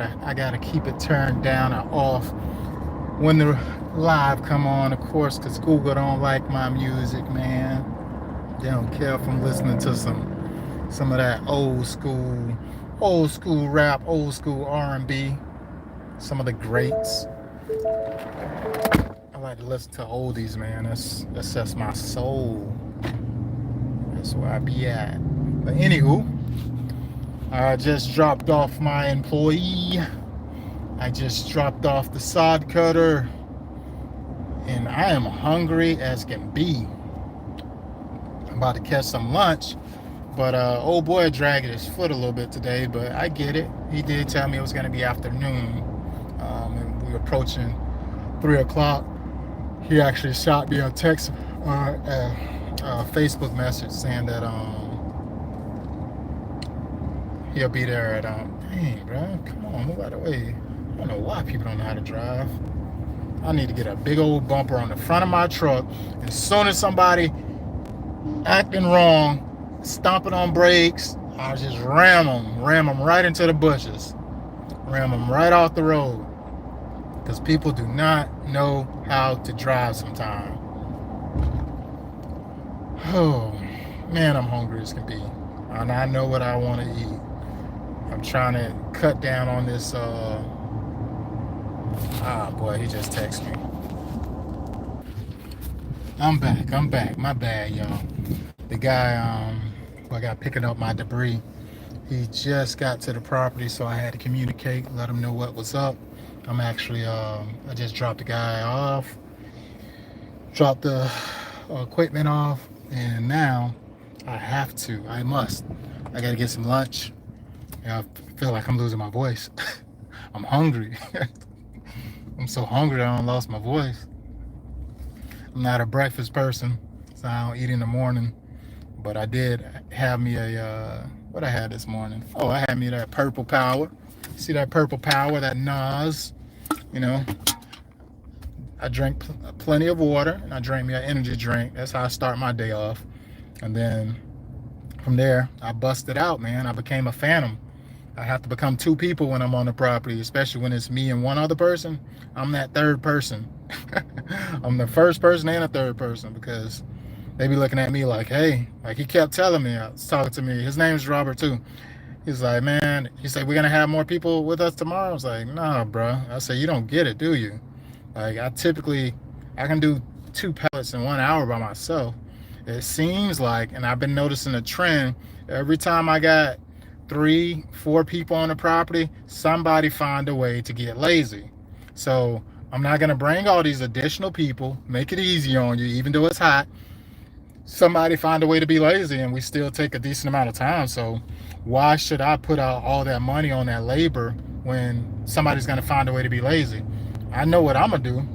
I gotta keep it turned down or off when the live come on, of course, because Google don't like my music, man. They don't care if I'm listening to some of that old school rap, old school R&B, some of the greats. I like to listen to oldies, man. That's my soul. That's where I be at. But anywho, I just dropped off my employee. I just dropped off the sod cutter, and I am hungry as can be. I'm about to catch some lunch, but old boy dragged his foot a little bit today, but I get it. He did tell me it was going to be afternoon, and we were approaching 3 o'clock. He actually shot me a text, Facebook message saying that he'll be there at dang, bro, come on, move out of the way. I don't know why people don't know how to drive. I need to get a big old bumper on the front of my truck. As soon as somebody acting wrong, stomping on brakes, I'll just ram them right into the bushes, ram them right off the road. Because people do not know how to drive sometimes. Oh, man, I'm hungry as can be. And I know what I want to eat. I'm trying to cut down on this. Boy, he just texted me. I'm back. My bad, y'all. The guy, I got picking up my debris. He just got to the property, so I had to communicate, let him know what was up. I'm actually, I just dropped the guy off, dropped the equipment off, and now I must. I gotta get some lunch. I feel like I'm losing my voice. I'm hungry. I'm so hungry I lost my voice. I'm not a breakfast person, so I don't eat in the morning. But I did have me what I had this morning. Oh, I had me that Purple Power. See that Purple Power, that Nas. You know, I drank plenty of water, and I drank me an energy drink. That's how I start my day off. And then from there, I busted out, man. I became a phantom. I have to become two people when I'm on the property, especially when it's me and one other person. I'm that third person. I'm the first person and a third person, because they be looking at me like, hey, like he kept telling me, I was talking to me. His name's Robert too. He's like, man, he said, we're going to have more people with us tomorrow. I was like, nah, bro. I said, you don't get it, do you? Like, I can do 2 pallets in 1 hour by myself. It seems like, and I've been noticing a trend, every time I got 3, 4 people on the property, somebody find a way to get lazy. So I'm not going to bring all these additional people, make it easy on you, even though it's hot. Somebody find a way to be lazy, and we still take a decent amount of time. So why should I put out all that money on that labor when somebody's going to find a way to be lazy? I know what I'm going to do.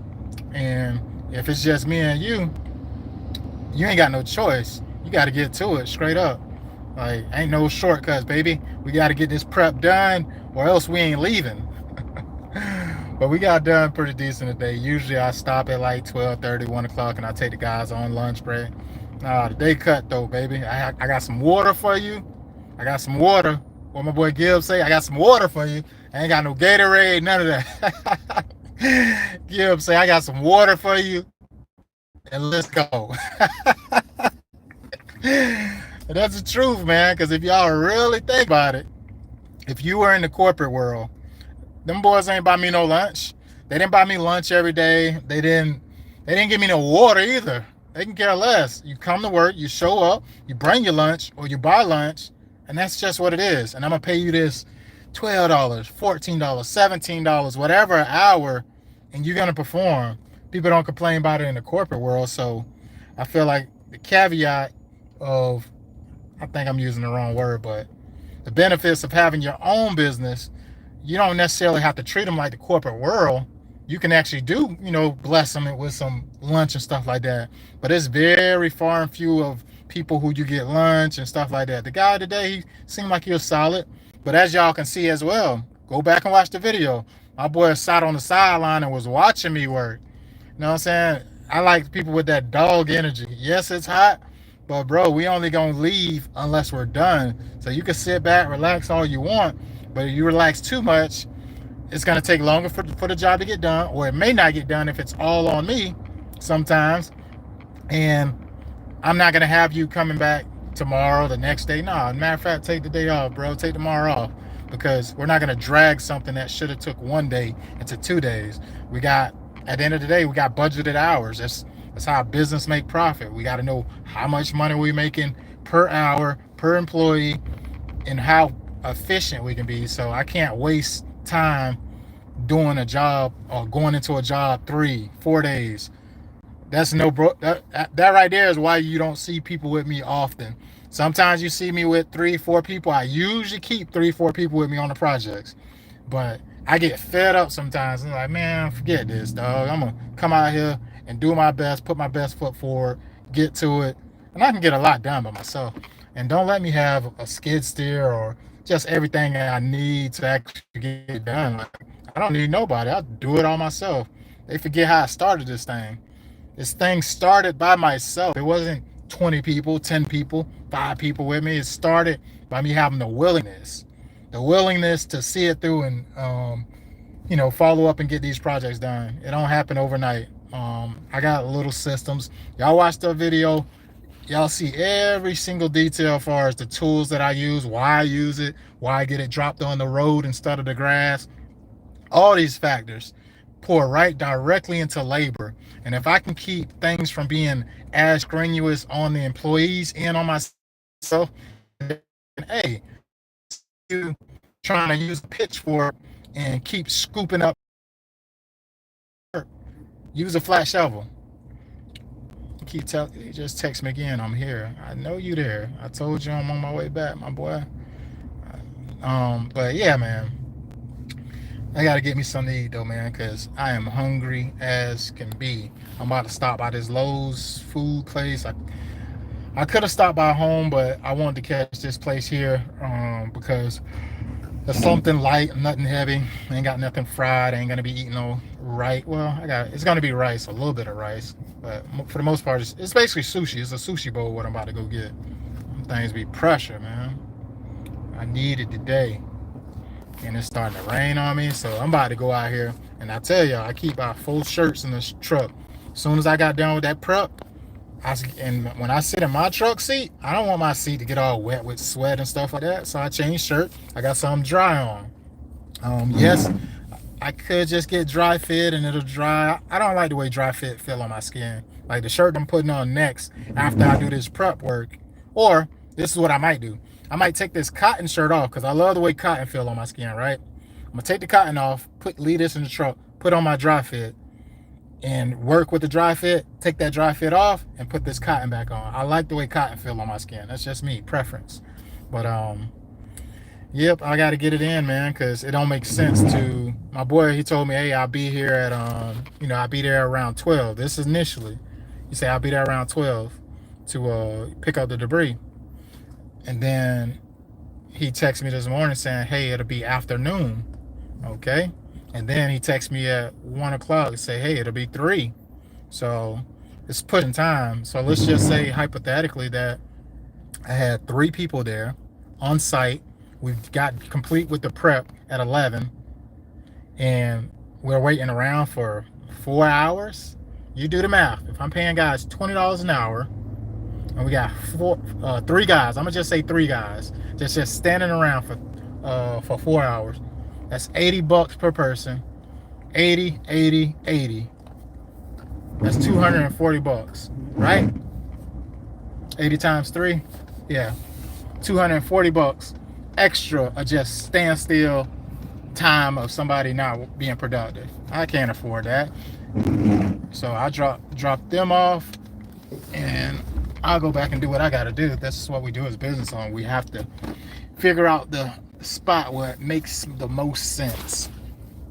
And if it's just me and you ain't got no choice. You got to get to it straight up. Like, ain't no shortcuts, baby. We got to get this prep done, or else we ain't leaving. But we got done pretty decent today. Usually I stop at like 12:30, 1 o'clock, and I take the guys on lunch break. Nah, the day cut though, baby. I got some water for you. I got some water. What my boy Gibbs say, I got some water for you. I ain't got no Gatorade, none of that. Gibbs say, I got some water for you, and let's go. That's the truth, man, because if y'all really think about it, if you were in the corporate world, them boys ain't buy me no lunch. They didn't buy me lunch every day. They didn't give me no water either. They can care less. You come to work, you show up, you bring your lunch, or you buy lunch, and that's just what it is. And I'm gonna pay you this $12, $14, $17, whatever an hour, and you're gonna perform. People don't complain about it in the corporate world, so I feel like the caveat of, I think I'm using the wrong word, but the benefits of having your own business, you don't necessarily have to treat them like the corporate world. You can actually do, bless them with some lunch and stuff like that. But it's very far and few of people who you get lunch and stuff like that. The guy today, he seemed like he was solid. But as y'all can see as well, go back and watch the video. My boy sat on the sideline and was watching me work. You know what I'm saying? I like people with that dog energy. Yes, it's hot, but bro, we only gonna leave unless we're done. So you can sit back, relax all you want, but if you relax too much, it's going to take longer for the job to get done, or it may not get done if it's all on me sometimes. And I'm not going to have you coming back tomorrow, the next day. No, matter of fact, take the day off, bro. Take tomorrow off, because we're not going to drag something that should have took 1 day into 2 days. We got, at the end of the day, we got budgeted hours. That's how business make profit. We got to know how much money we're making per hour, per employee, and how efficient we can be. So I can't waste time doing a job or going into a job 3-4 days. That's no bro. That right there is why you don't see people with me often. Sometimes you see me with 3-4 people. I usually keep 3-4 people with me on the projects, but I get fed up sometimes. I'm like, man, forget this, dog. I'm gonna come out here and do my best, put my best foot forward, get to it, and I can get a lot done by myself. And don't let me have a skid steer or just everything that I need to actually get it done. Like, I don't need nobody. I'll do it all myself. They forget how I started this thing. This thing started by myself. It wasn't 20 people, 10 people, 5 people with me. It started by me having the willingness to see it through and, follow up and get these projects done. It don't happen overnight. I got little systems. Y'all watch the video. Y'all see every single detail as far as the tools that I use, why I use it, why I get it dropped on the road instead of the grass. All these factors pour right directly into labor. And if I can keep things from being as strenuous on the employees and on myself, hey, you trying to use a pitchfork and keep scooping up, use a flat shovel. You just text me again. I'm here. I know you there. I told you I'm on my way back, my boy. But yeah, man, I gotta get me something to eat though, man, because I am hungry as can be. I'm about to stop by this Lowe's food place. I could have stopped by home, but I wanted to catch this place here because there's something light, nothing heavy. I ain't got nothing fried. I ain't gonna be eating no rice. Well, it's gonna be rice, a little bit of rice, but for the most part, it's basically sushi. It's a sushi bowl. What I'm about to go get. Them things be pressure, man. I need it today, and it's starting to rain on me, so I'm about to go out here. And I tell y'all, I keep about 4 shirts in this truck. As soon as I got done with that prep, and when I sit in my truck seat, I don't want my seat to get all wet with sweat and stuff like that. So I changed shirt. I got something dry on. Yes, I could just get dry fit and it'll dry. I don't like the way dry fit feel on my skin. Like the shirt I'm putting on next after I do this prep work. Or this is what I might do. I might take this cotton shirt off because I love the way cotton feel on my skin, right? I'm gonna take the cotton off, leave this in the truck, put on my dry fit, and work with the dry fit, take that dry fit off and put this cotton back on. I like the way cotton feel on my skin. That's just me, preference. But yep, I got to get it in, man, because it don't make sense to, my boy, he told me, hey, I'll be here at, I'll be there around 12. This is initially, he said, I'll be there around 12 to pick up the debris. And then he texted me this morning saying, hey, it'll be afternoon. Okay. And then he texted me at 1 o'clock and say, hey, it'll be 3. So it's pushing time. So let's just say hypothetically that I had 3 people there on site. We've got complete with the prep at 11. And we're waiting around for 4 hours. You do the math. If I'm paying guys $20 an hour, and we got 3 guys, I'm gonna just say 3 guys, just standing around for 4 hours. That's $80 per person. 80, 80, 80. That's $240, right? 80 times 3, yeah, $240 extra of just standstill time of somebody not being productive. I can't afford that. So I drop them off, and I'll go back and do what I gotta do. That's what we do as business owners. We have to figure out the spot where it makes the most sense.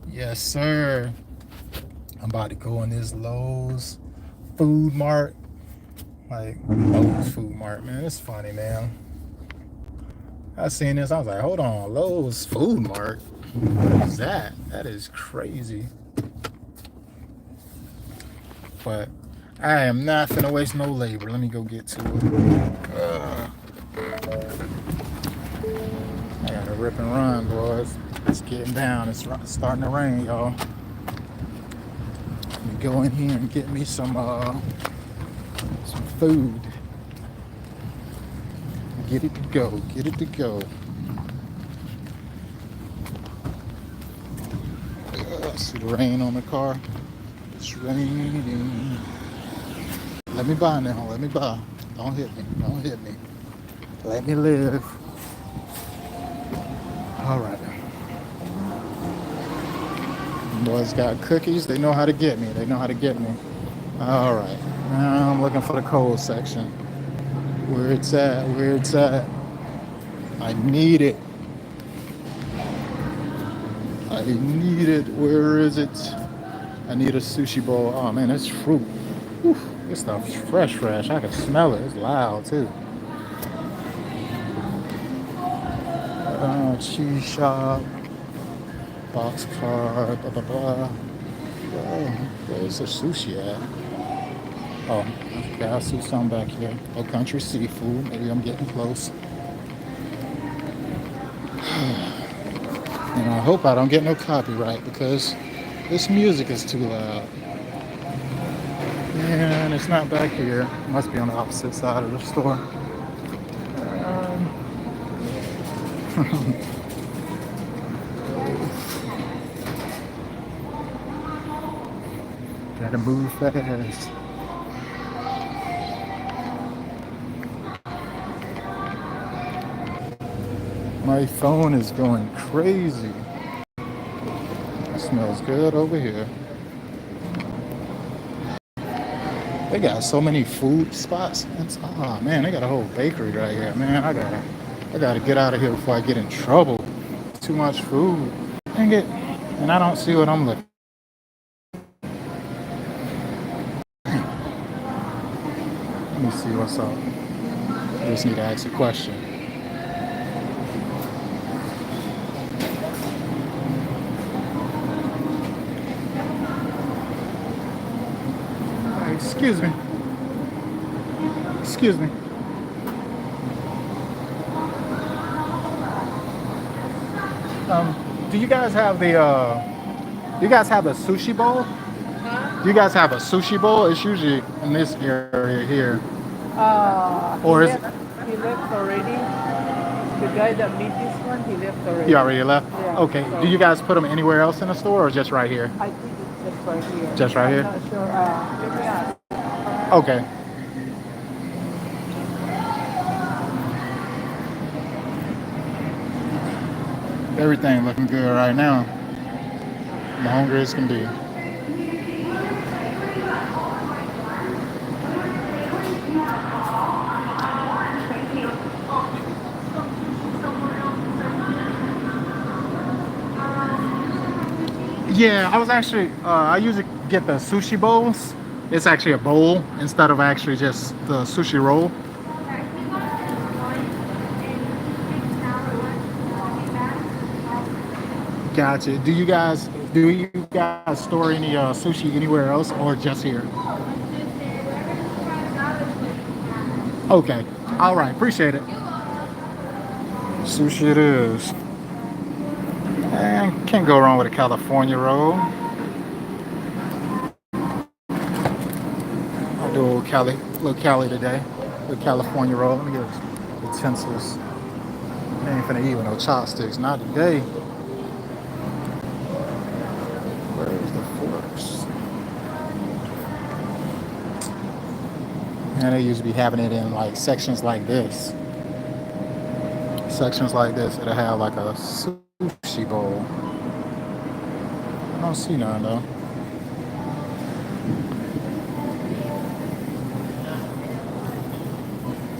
Yes, sir. I'm about to go in this Lowe's Food Mart. Like, Lowe's Food Mart, man. It's funny, man. I seen this. I was like, hold on. Lowe's Food Mart? What is that? That is crazy. But I am not finna waste no labor. Let me go get to it. I gotta rip and run, boys. It's getting down. It's starting to rain, y'all. Let me go in here and get me some food. Get it to go. Get it to go. See the rain on the car. It's raining. Let me by now. Let me by. Don't hit me. Don't hit me. Let me live. All right. Boys got cookies. They know how to get me. They know how to get me. All right. Now I'm looking for the cold section. Where it's at. Where it's at. I need it. I need it. Where is it? I need a sushi bowl. Oh man, it's fruit. Whew. This stuff's fresh, fresh. I can smell it. It's loud too. Cheese shop. Boxcar. Blah blah blah. Oh, where's the sushi at? Oh, okay. I see some back here. Oh, country seafood. Maybe I'm getting close. And I hope I don't get no copyright because this music is too loud. And it's not back here. It must be on the opposite side of the store. Gotta move fast. My phone is going crazy. It smells good over here. They got so many food spots. Oh man, they got a whole bakery right here. Man, I gotta get out of here before I get in trouble. Too much food. Dang it. And I don't see what I'm looking. Let me see what's up. I just need to ask a question. Excuse me. Excuse me. Do you guys have the you guys have a sushi bowl? Huh? Do you guys have a sushi bowl? It's usually in this area here. He Or is left. He left already. The guy that made this one, he left already. you already left? Yeah. Okay. So Do you guys put them anywhere else in the store or just right here? I think it's just right here. Just right I'm here? not sure. Let me ask. Okay. Everything looking good right now. I'm hungry as can be. Yeah, I was actually, I usually get the sushi bowls. It's actually a bowl instead of actually just the sushi roll. Gotcha. Do you guys store any sushi anywhere else or just here? Okay. All right. Appreciate it. Sushi it is. And can't go wrong with a California roll. I'll do a little Cali today. The California roll. Let me get utensils. I ain't finna eat with no chopsticks. Not today. Where's the forks? And they usually be having it in like sections like this. Sections like this. It'll have like a sushi bowl. I don't see none though.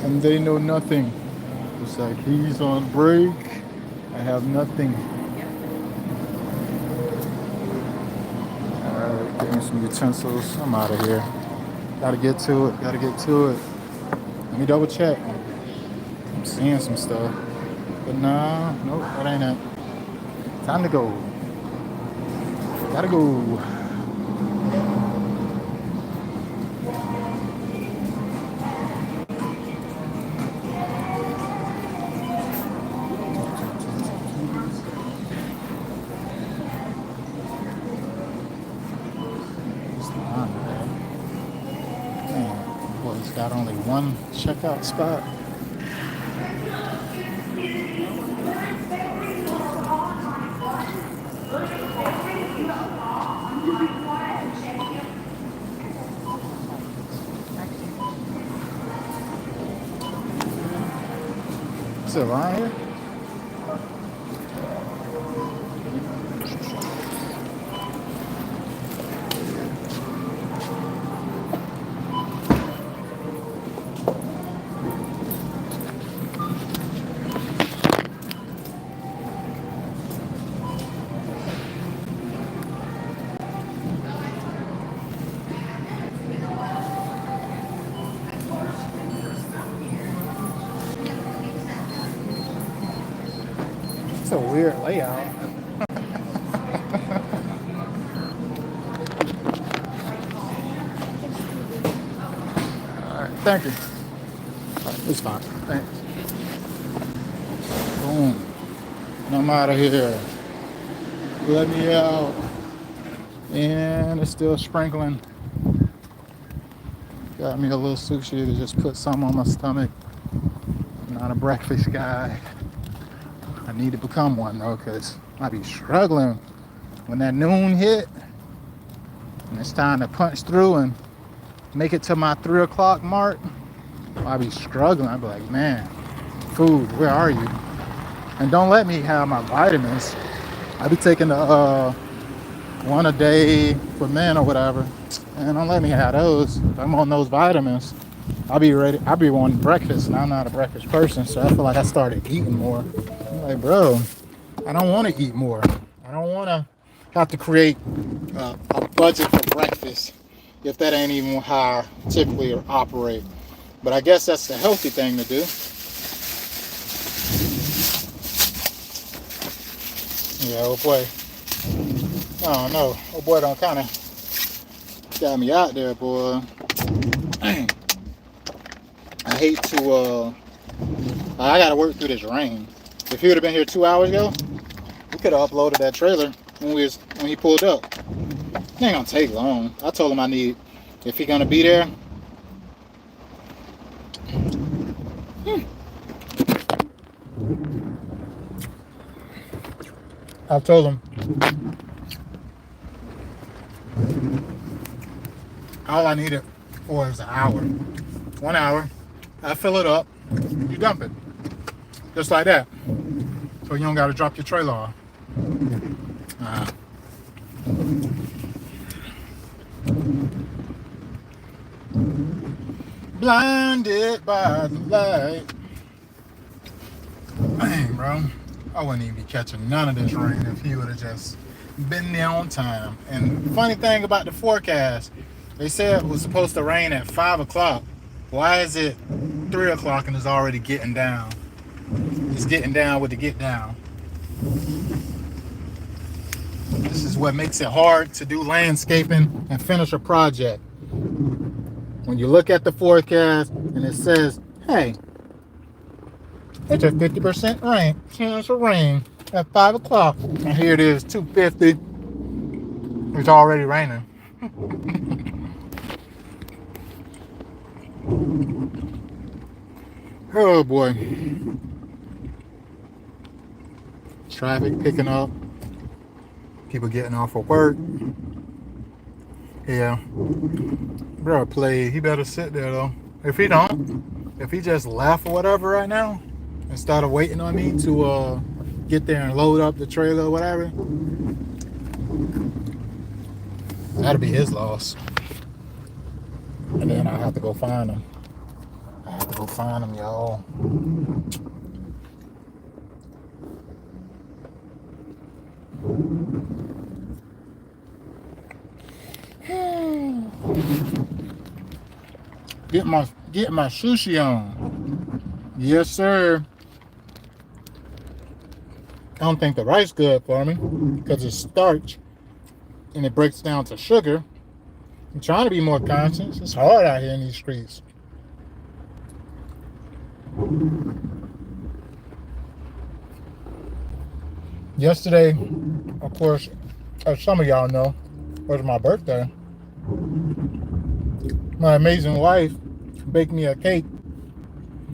And they know nothing. It's like he's on break. I have nothing. Alright, give me some utensils. I'm out of here. Gotta get to it. Gotta get to it. Let me double check. I'm seeing some stuff. But nah, nope, that ain't it. Time to go. Gotta go. It's got only one checkout spot. Is it around here? It's a weird layout. All right, thank you. It's fine. Thanks. Boom. I'm out of here. Let me out. And it's still sprinkling. Got me a little sushi to just put some on my stomach. I'm not a breakfast guy. I need to become one though, because I be struggling when that noon hit and it's time to punch through and make it to my 3 o'clock mark. I be struggling. I be like, man, food, where are you? And don't let me have my vitamins. I be taking the one a day for men or whatever, and don't let me have those. If I'm on those vitamins, I'll be ready. I'll be wanting breakfast, and I'm not a breakfast person, so I feel like I started eating more. I'm like, bro, I don't want to eat more. I don't want to have to create a budget for breakfast if that ain't even how I typically operate. But I guess that's the healthy thing to do. Yeah, oh boy. I don't know. Oh boy, don't kind of got me out there, boy. Dang. I hate to, I gotta work through this rain. If he would have been here 2 hours ago, we could have uploaded that trailer when he pulled up. It ain't gonna take long. I told him if he gonna be there. I told him all I needed for is an hour. 1 hour. I fill it up. You dump it. Just like that. So you don't got to drop your trailer off. Blinded by the light. Dang, bro. I wouldn't even be catching none of this rain if he would have just been there on time. And the funny thing about the forecast, they said it was supposed to rain at 5 o'clock. Why is it 3 o'clock and it's already getting down? It's getting down with the get down. This is what makes it hard to do landscaping and finish a project. When you look at the forecast and it says, hey, it's a 50% chance of rain at 5 o'clock. And here it is, 2:50. It's already raining. Oh boy. Traffic picking up. People getting off of work. Yeah. Bro, he better sit there though. If he just left or whatever right now, instead of waiting on me to get there and load up the trailer or whatever, that'll be his loss. And then I have to go find him. Y'all. Get my sushi on. Yes, sir. I don't think the rice good for me because it's starch and it breaks down to sugar. I'm trying to be more conscious. It's hard out here in these streets. Yesterday, of course, as some of y'all know, was my birthday. My amazing wife bake me a cake.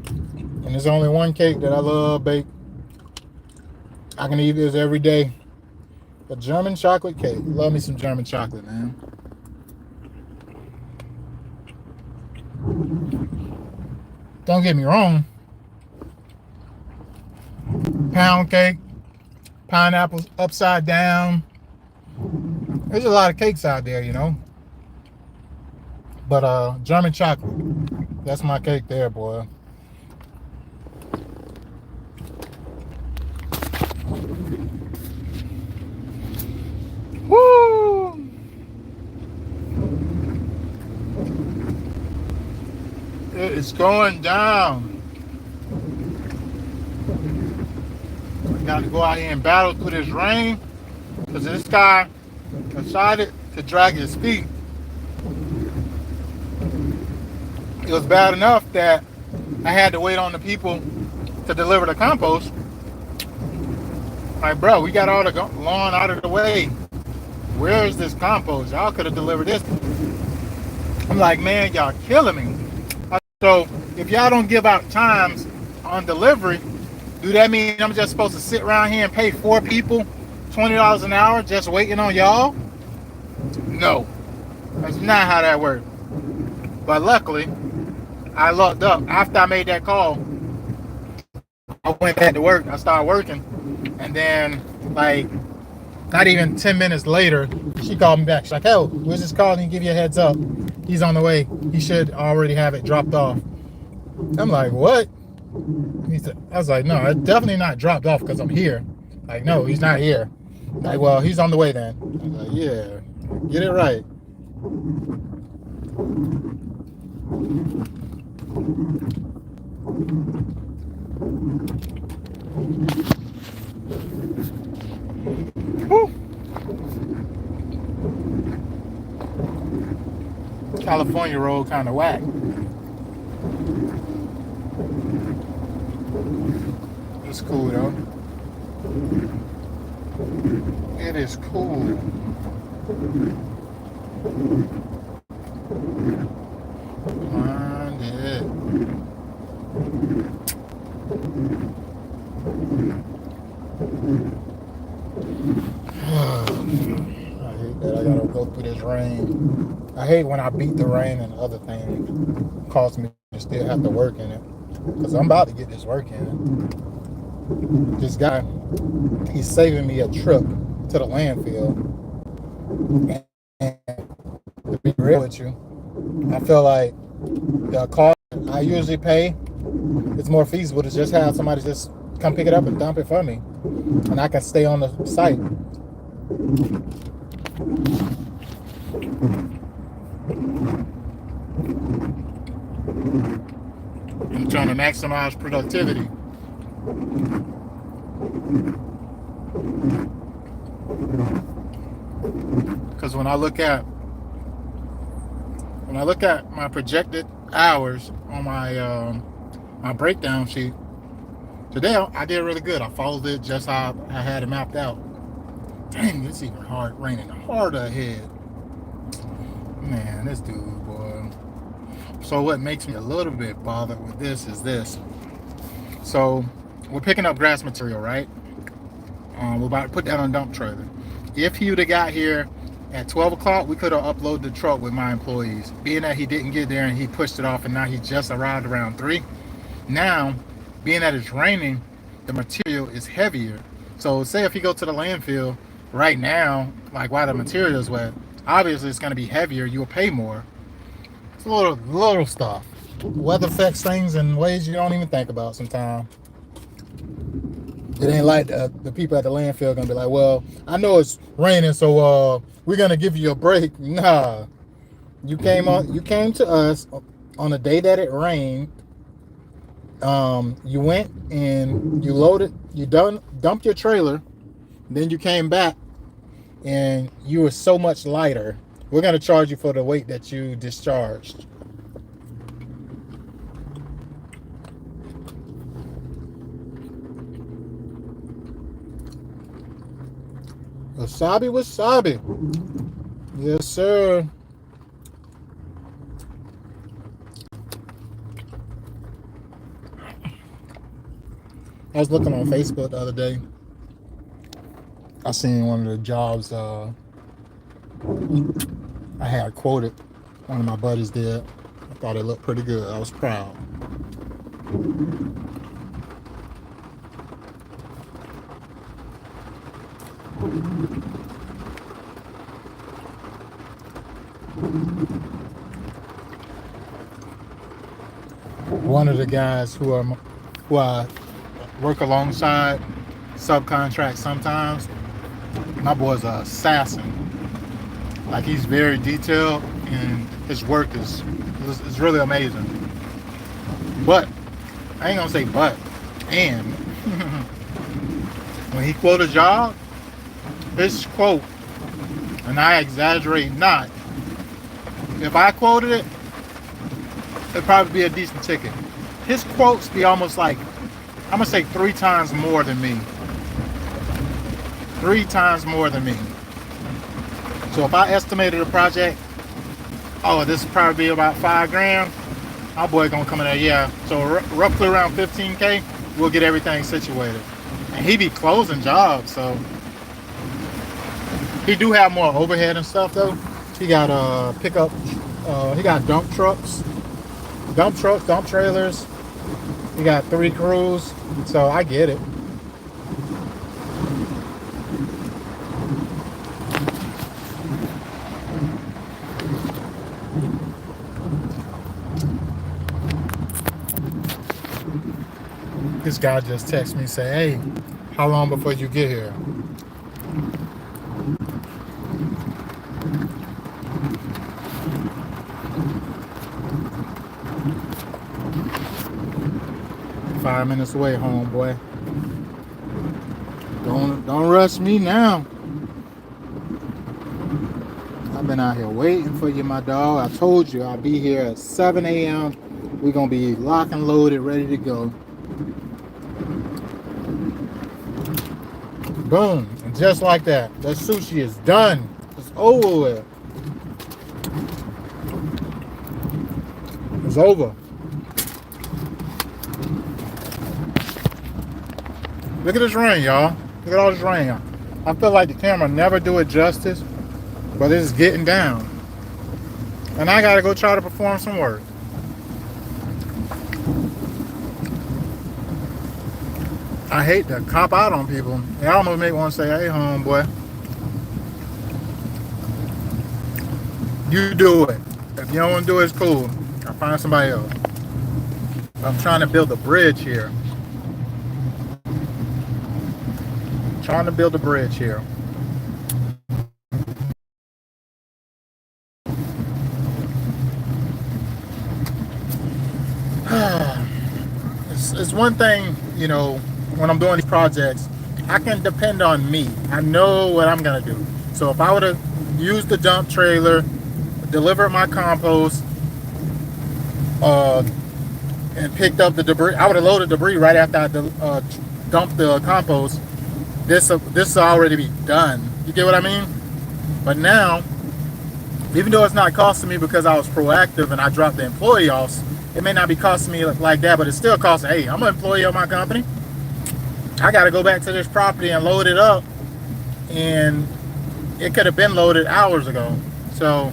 And there's only one cake that I love bake. I can eat this every day. A German chocolate cake. Love me some German chocolate, man. Don't get me wrong. Pound cake, pineapples upside down. There's a lot of cakes out there, you know. But German chocolate, that's my cake there, boy. Woo! It is going down. Got to go out here and battle through this rain because this guy decided to drag his feet. It was bad enough that I had to wait on the people to deliver the compost. Like, bro, we got all the lawn out of the way. Where is this compost? Y'all could have delivered this. I'm like, man, y'all killing me. So if y'all don't give out times on delivery, do that mean I'm just supposed to sit around here and pay 4 people $20 an hour just waiting on y'all? No, that's not how that works. But luckily, I lucked up. After I made that call, I went back to work. I started working. And then, like, not even 10 minutes later, she called me back. She's like, "Oh, we're just calling you to give you a heads up. He's on the way. He should already have it dropped off." I'm like, "What?" I was like, "No, it's definitely not dropped off because I'm here." Like, "No, he's not here." Like, "Well, he's on the way then." I was like, "Yeah, get it right." Whew. California road kind of whack. It's cool though. It is cool. Find it. I hate that I gotta go through this rain. I hate when I beat the rain and other things cause me to still have to work in it. Because I'm about to get this work in. This guy, he's saving me a trip to the landfill. And to be real with you, I feel like the cost I usually pay, it's more feasible to just have somebody just come pick it up and dump it for me. And I can stay on the site. I'm trying to maximize productivity. Because when I look at my projected hours on my my breakdown sheet, today I did really good. I followed it just how I had it mapped out. Dang, it's even raining harder ahead. Man, this dude, boy. So what makes me a little bit bothered with this is this. So we're picking up grass material, right? We're about to put that on a dump trailer. If he would have got here at 12 o'clock, we could have uploaded the truck with my employees. Being that he didn't get there and he pushed it off and now he just arrived around 3. Now, being that it's raining, the material is heavier. So say if you go to the landfill right now, like while the material is wet, obviously it's going to be heavier. You'll pay more. It's a little stuff. Weather affects things in ways you don't even think about sometimes. It ain't like the people at the landfill gonna be like, "Well, I know it's raining, so we're gonna give you a break." Nah, you came to us on a day that it rained. You went and you dumped your trailer, then you came back, and you were so much lighter. We're gonna charge you for the weight that you discharged. Wasabi. Yes, sir. I was looking on Facebook the other day. I seen one of the jobs I had quoted. One of my buddies did. I thought it looked pretty good. I was proud. One of the guys who I work alongside, subcontract sometimes. My boy's an assassin. Like, he's very detailed, and his work is really amazing. But I ain't gonna say but, and when he quote a job, his quote, and I exaggerate not, if I quoted it, it'd probably be a decent ticket. His quotes be almost like, I'm gonna say 3 times more than me. 3 times more than me. So if I estimated a project, oh, this would probably be about $5,000, my boy gonna come in there, yeah. So roughly around 15K, we'll get everything situated. And he be closing jobs, so he do have more overhead and stuff though. He got pickup, he got dump trucks, dump trailers. He got 3 crews, so I get it. This guy just texted me, say, hey, how long before you get here? "5 minutes away, homeboy. Don't rush me now. I've been out here waiting for you, my dog. I told you I'll be here at 7 a.m. We're gonna be locked and loaded, ready to go." Boom. And just like that, that sushi is done. It's over with. It's over. Look at this rain, y'all. Look at all this rain. I feel like the camera never do it justice, but it's getting down. And I gotta go try to perform some work. I hate to cop out on people. They almost make one say, hey, homeboy, you do it. If you don't want to do it, it's cool. I'll find somebody else. I'm trying to build a bridge here. Trying to build a bridge here. It's one thing, you know, when I'm doing these projects, I can depend on me. I know what I'm gonna do. So if I would have used the dump trailer, delivered my compost, and picked up the debris, I would have loaded debris right after I dumped the compost. This already be done. You get what I mean? But now, even though it's not costing me because I was proactive and I dropped the employee off, it may not be costing me like that, but it's still costing. Hey, I'm an employee of my company. I got to go back to this property and load it up, and it could have been loaded hours ago. So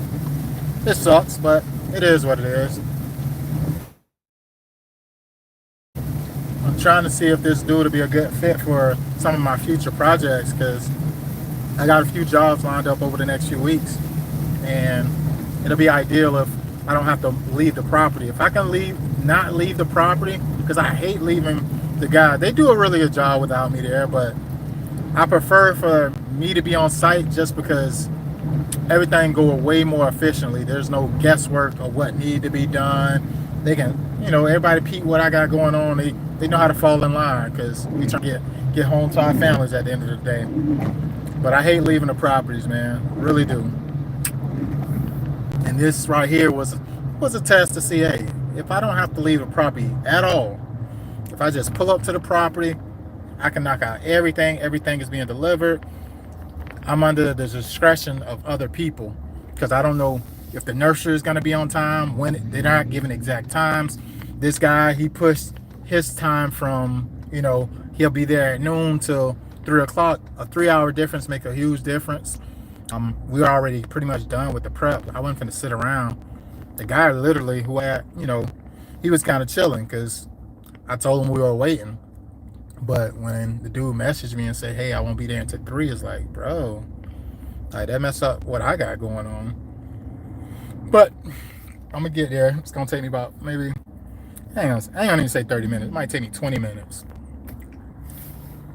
it sucks, but it is what it is. I'm trying to see if this dude will be a good fit for some of my future projects, because I got a few jobs lined up over the next few weeks, and it'll be ideal if I don't have to leave the property. If I can not leave the property, because I hate leaving the guy. They do a really good job without me there, but I prefer for me to be on site just because everything go way more efficiently. There's no guesswork of what need to be done. They can, you know, everybody peep what I got going on. They know how to fall in line, because we try to get home to our families at the end of the day. But I hate leaving the properties, man. Really do. And this right here was a test to see, hey, if I don't have to leave the property at all, if I just pull up to the property, I can knock out everything. Everything is being delivered. I'm under the discretion of other people, because I don't know if the nursery is going to be on time, when they're not giving exact times. This guy, he pushed his time from You know, he'll be there at noon till 3 o'clock. A 3 hour difference make a huge difference. We were already pretty much done with the prep. I wasn't finna sit around. The guy literally who had, he was kind of chilling because I told him we were waiting. But when the dude messaged me and said, "Hey, I won't be there until 3," it's like, bro, like that messed up what I got going on. But I'm gonna get there. It's gonna take me about maybe, I ain't gonna even say 30 minutes. It might take me 20 minutes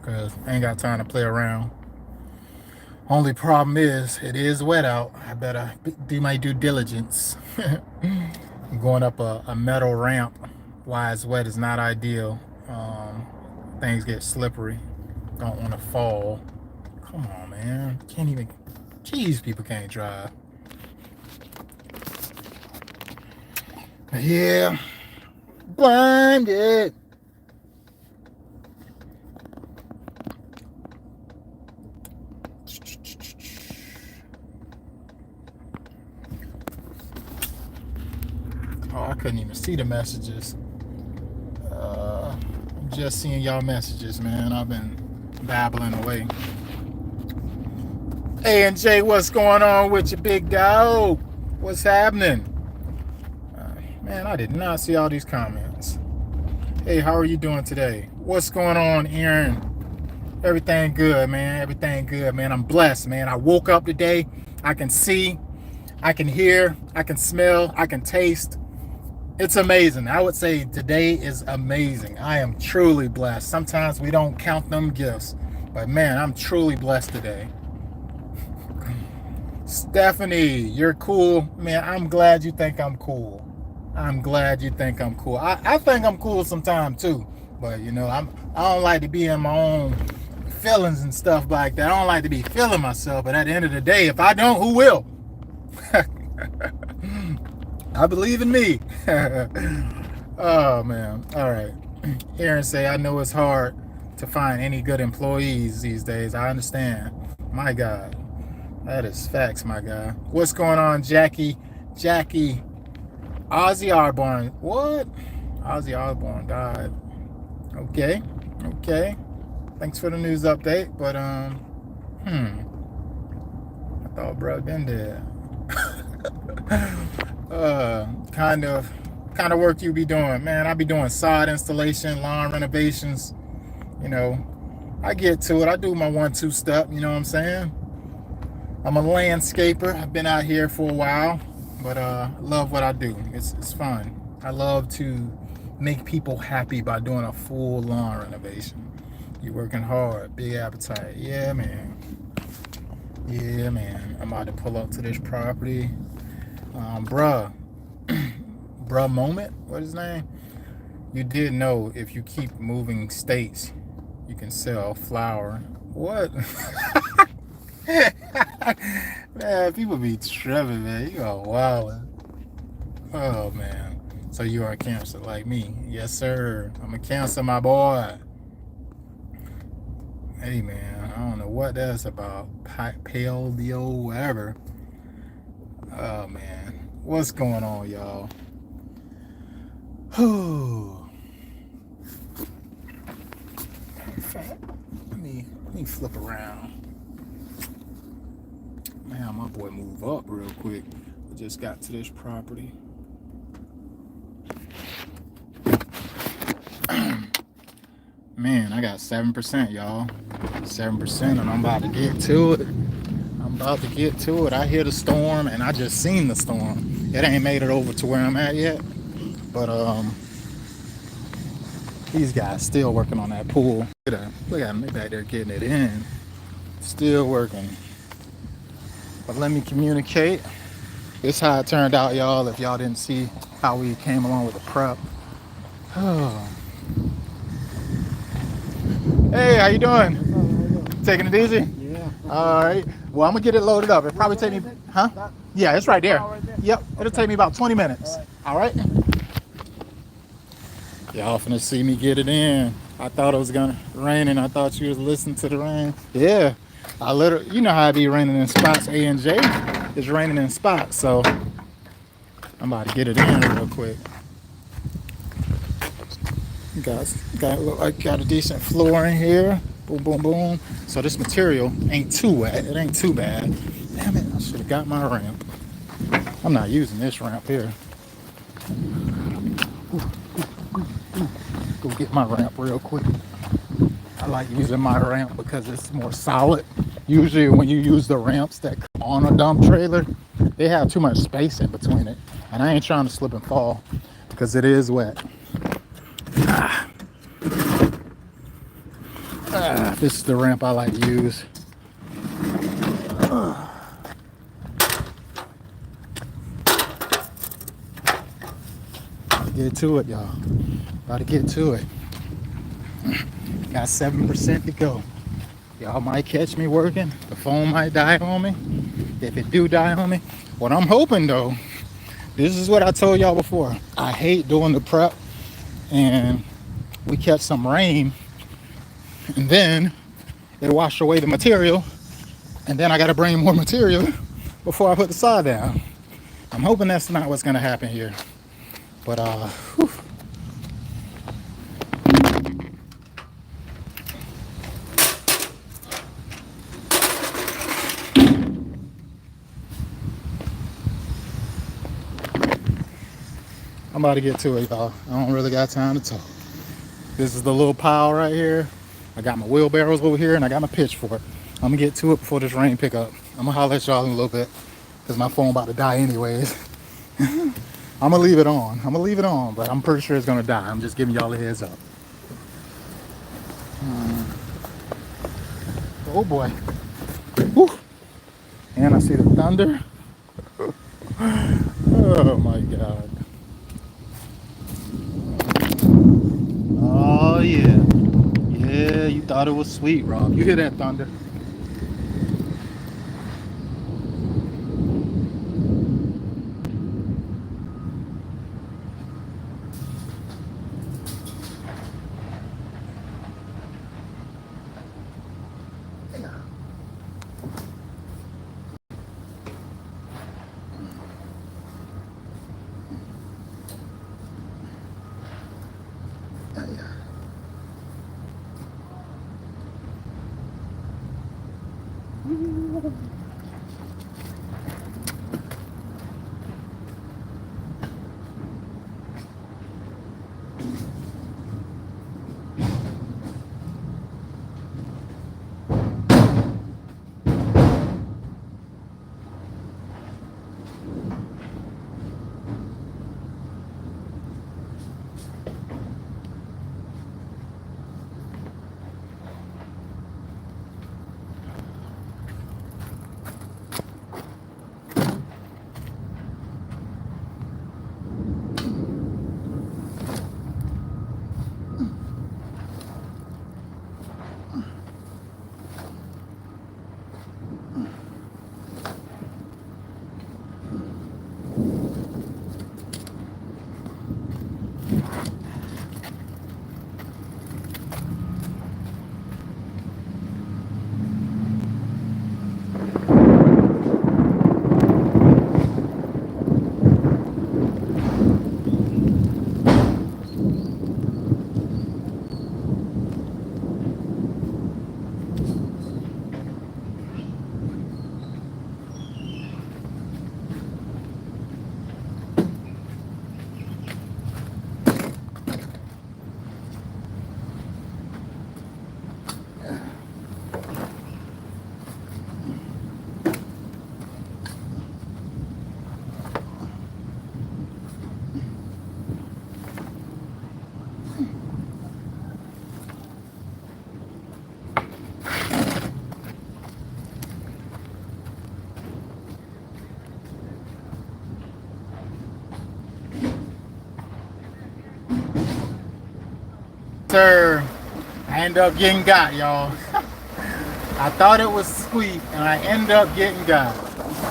because I ain't got time to play around. Only problem is, it is wet out. I better do my due diligence. Going up a metal ramp while it's wet is not ideal. Things get slippery. Don't want to fall. Come on, man. Can't even. Jeez, people can't drive. Yeah. Blinded. Oh, I couldn't even see the messages. I'm just seeing y'all messages, man. I've been babbling away. Hey, and Jay, what's going on with you, big dog? What's happening? Man, I did not see all these comments. Hey, how are you doing today? What's going on, Aaron? Everything good, man. Everything good, man. I'm blessed, man. I woke up today. I can see, I can hear, I can smell, I can taste. It's amazing. I would say today is amazing. I am truly blessed. Sometimes we don't count them gifts, but man, I'm truly blessed today. Stephanie, you're cool. Man, I'm glad you think I'm cool. I'm glad you think I'm cool. I think I'm cool sometimes too, but I don't like to be in my own feelings and stuff like that. I don't like to be feeling myself, but at the end of the day, if I don't, who will? I believe in me. Oh man. All right. Aaron say, I know it's hard to find any good employees these days. I understand. My God. That is facts, my guy. What's going on, Jackie? Ozzy Osbourne. What? Ozzy Osbourne died. Okay. Thanks for the news update. But I thought bro been dead. Kind of work you be doing, man. I be doing sod installation, lawn renovations. I get to it. I do my 1-2 step. You know what I'm saying? I'm a landscaper. I've been out here for a while, but love what I do. It's fun. I love to make people happy by doing a full lawn renovation. You're working hard, big appetite. Yeah, man. I'm about to pull up to this property. Bruh Moment, what is his name? You did know if you keep moving states, you can sell flour. What? Man, people be tripping, man. You are wild. Oh man. So you are a Cancer like me? Yes, sir. I'm a Cancer, my boy. Hey man, I don't know what that's about. Paleo, whatever. Oh man, what's going on, y'all? Let me flip around. Man, my boy move up real quick. I just got to this property. Man, I got 7%, y'all. 7%, and I'm about to get to it. I hear the storm, and I just seen the storm. It ain't made it over to where I'm at yet. But these guys still working on that pool. Look at them, they back there getting it in. Still working. But let me communicate. This is how it turned out, y'all, if y'all didn't see how we came along with the prep. Oh. Hey, how you doing? Taking it easy? Yeah. All right. Well, I'm gonna get it loaded up. It'll probably take me, huh? Yeah, it's right there. Yep. It'll take me about 20 minutes. All right. Y'all finna see me get it in. I thought it was gonna rain, and I thought you was listening to the rain. Yeah. I literally, you know how it be raining in spots. A and J is raining in spots, so I'm about to get it in real quick. Got a decent floor in here. Boom, boom, boom. So this material ain't too wet. It ain't too bad. Damn it! I should have got my ramp. I'm not using this ramp here. Go get my ramp real quick. I like using my ramp because it's more solid. Usually when you use the ramps that come on a dump trailer, they have too much space in between it. And I ain't trying to slip and fall because it is wet. This is the ramp I like to use. Get to it, y'all. About to get to it. Got 7% to go. Y'all might catch me working. The phone might die on me. If it do die on me, what I'm hoping though, this is what I told y'all before. I hate doing the prep and we catch some rain and then they wash away the material and then I gotta bring more material before I put the sod down. I'm hoping that's not what's gonna happen here. But whew. I'm about to get to it, y'all. I don't really got time to talk. This is the little pile right here. I got my wheelbarrows over here and I got my pitchfork. I'm gonna get to it before this rain pick up. I'm gonna holler at y'all in a little bit because my phone about to die anyways. I'm gonna leave it on. But I'm pretty sure it's gonna die. I'm just giving y'all a heads up. Oh boy. Whew. And I see the thunder. Oh my God. Oh yeah. Yeah, you thought it was sweet, Rob. You hear that thunder? Sir, I end up getting got, y'all. I thought it was sweet, and I end up getting got.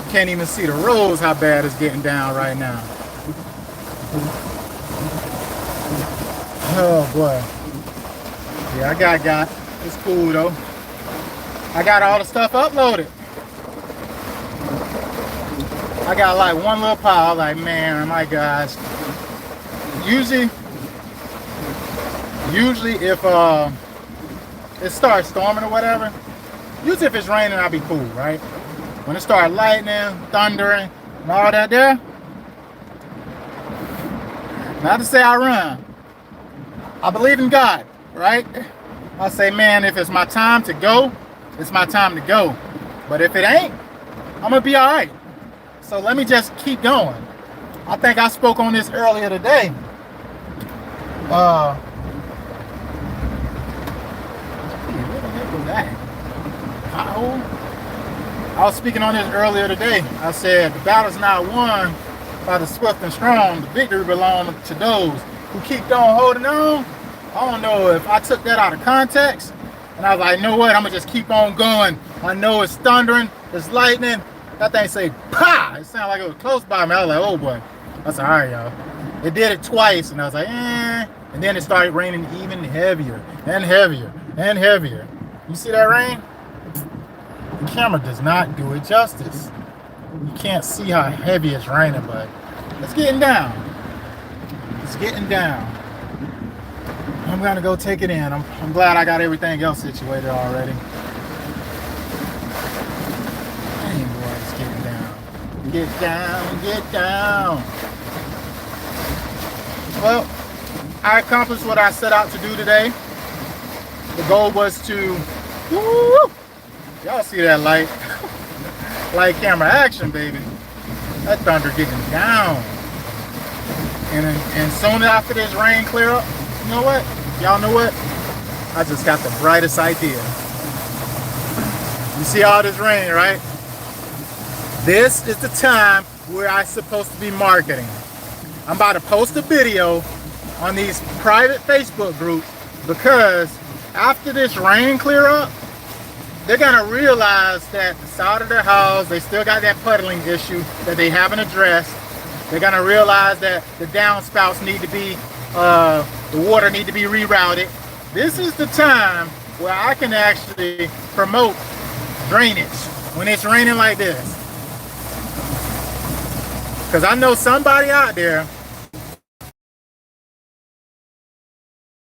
Can't even see the roads how bad it's getting down right now. Oh boy. Yeah, I got. It's cool though. I got all the stuff uploaded. I got like one little pile, like man, my gosh. Usually Usually if it starts storming or whatever, usually if it's raining, I'll be cool, right? When it starts lightning, thundering, and all that there, not to say I run. I believe in God, right? I say, man, if it's my time to go, it's my time to go. But if it ain't, I'm gonna be all right. So let me just keep going. I think I spoke on this earlier today. Where the heck was that? Pothole? I was speaking on this earlier today. I said, the battle's not won by the swift and strong. The victory belongs to those who keep on holding on. I don't know if I took that out of context. And I was like, you know what? I'm gonna just keep on going. I know it's thundering, it's lightning. That thing say, "Pa!" It sounded like it was close by me. I was like, oh boy. I said, all right, y'all. It did it twice, and I was like, eh. And then it started raining even heavier and heavier and heavier. You see that rain? The camera does not do it justice. You can't see how heavy it's raining, but it's getting down. It's getting down. I'm gonna go take it in. I'm glad I got everything else situated already. Dang, boy, it's getting down. Get down, get down. Well, I accomplished what I set out to do today. The goal was to, woo, y'all see that light? Light camera action, baby. That thunder getting down. And soon after this rain clear up, you know what? Y'all know what? I just got the brightest idea. You see all this rain, right? This is the time where I'm supposed to be marketing. I'm about to post a video on these private Facebook groups because after this rain clear up, they're gonna realize that the side of their house, they still got that puddling issue that they haven't addressed. They're gonna realize that the downspouts need to be, the water need to be rerouted. This is the time where I can actually promote drainage when it's raining like this. Because I know somebody out there,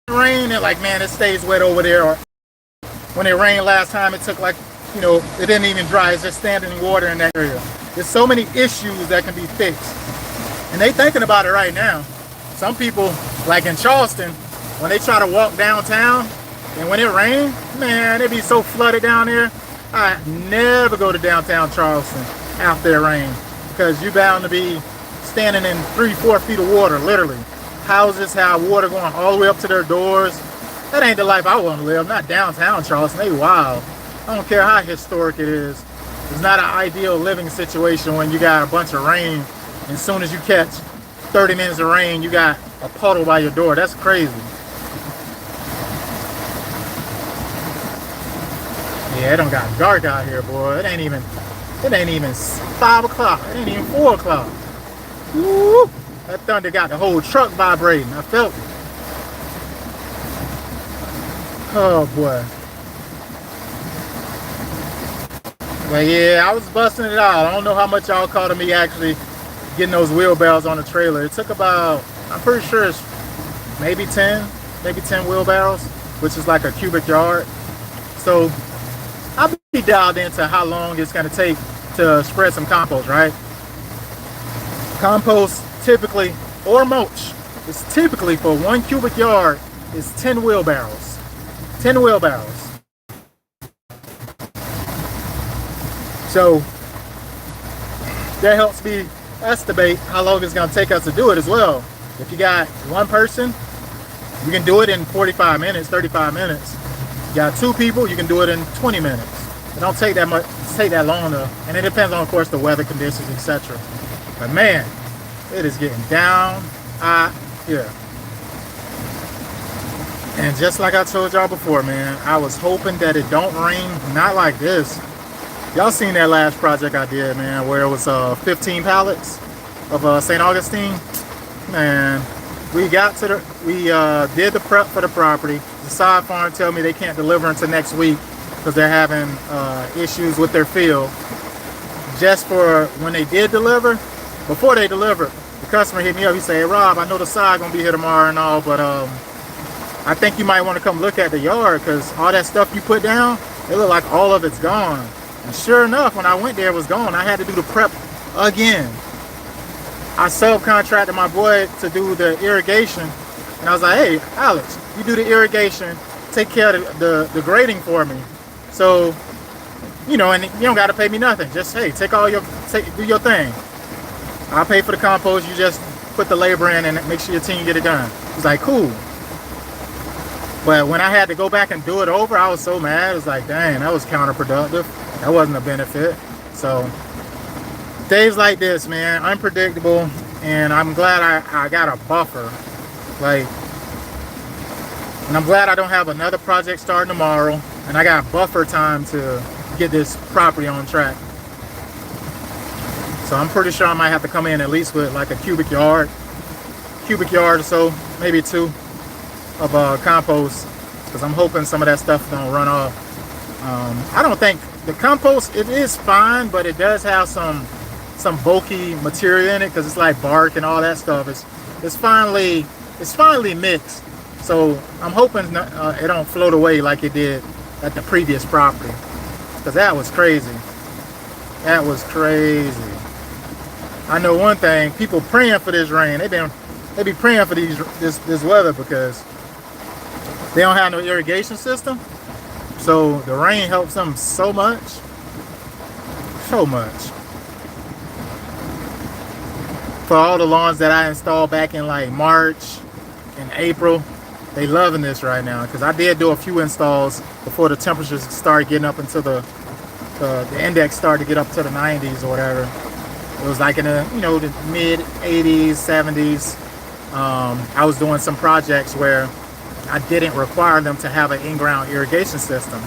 rain, they're like, man, it stays wet over there. Or when it rained last time, it took like, you know, it didn't even dry. It's just standing water in that area. There's so many issues that can be fixed. And they thinking about it right now. Some people, like in Charleston, when they try to walk downtown, and when it rains, man, it be so flooded down there. I never go to downtown Charleston after it rains, because you're bound to be standing in 3-4 feet of water, literally. Houses have water going all the way up to their doors. That ain't the life I want to live. Not downtown Charleston. They wild. I don't care how historic it is. It's not an ideal living situation when you got a bunch of rain, and as soon as you catch 30 minutes of rain, you got a puddle by your door. That's crazy. Yeah, it done got dark out here, boy. It ain't even 5 o'clock. It ain't even 4 o'clock. Woo! That thunder got the whole truck vibrating. I felt it. Oh boy. But yeah, I was busting it out. I don't know how much y'all caught of me actually getting those wheelbarrows on the trailer. It took about, I'm pretty sure it's maybe 10 wheelbarrows, which is like a cubic yard. So I'll be dialed into how long it's gonna take to spread some compost, right? Compost typically, or mulch, is typically for 1 cubic yard is 10 wheelbarrows. 10 wheelbarrows. So that helps me estimate how long it's going to take us to do it as well. If you got one person, you can do it in 45 minutes, 35 minutes. You got 2 people, you can do it in 20 minutes. It don't take that much, take that long though. And it depends on, of course, the weather conditions, etc. But man, it is getting down here. And just like I told y'all before, man, I was hoping that it don't rain, not like this. Y'all seen that last project I did, man, where it was 15 pallets of St. Augustine. Man, we got to the, we did the prep for the property. The side farm tell me they can't deliver until next week because they're having issues with their field. Just for when they did deliver, before they delivered, the customer hit me up. He said, hey, Rob, I know the side gonna be here tomorrow and all, but I think you might want to come look at the yard because all that stuff you put down, it looked like all of it's gone. And sure enough, when I went there, it was gone. I had to do the prep again. I subcontracted my boy to do the irrigation. And I was like, hey, Alex, you do the irrigation, take care of the grading for me. So, you know, and you don't got to pay me nothing. Just, hey, do your thing. I'll pay for the compost. You just put the labor in and make sure your team get it done. It's like, cool. But when I had to go back and do it over, I was so mad. It was like, dang, that was counterproductive. That wasn't a benefit. So days like this, man, unpredictable. And I'm glad I got a buffer. Like, and I'm glad I don't have another project starting tomorrow. And I got buffer time to get this property on track. So I'm pretty sure I might have to come in at least with like a cubic yard or so, maybe 2 of compost, because I'm hoping some of that stuff don't run off. I don't think the compost, it is fine, but it does have some bulky material in it because it's like bark and all that stuff. It's finely mixed, so I'm hoping it don't float away like it did at the previous property, because that was crazy. That was crazy. I know one thing, people praying for this rain. They be praying for this weather because they don't have no irrigation system. So the rain helps them so much. So much. For all the lawns that I installed back in like March and April, they loving this right now, because I did do a few installs before the temperatures started getting up into the index started to get up to the 90s or whatever. It was like in the, you know, the mid 80s, 70s. I was doing some projects where I didn't require them to have an in-ground irrigation system.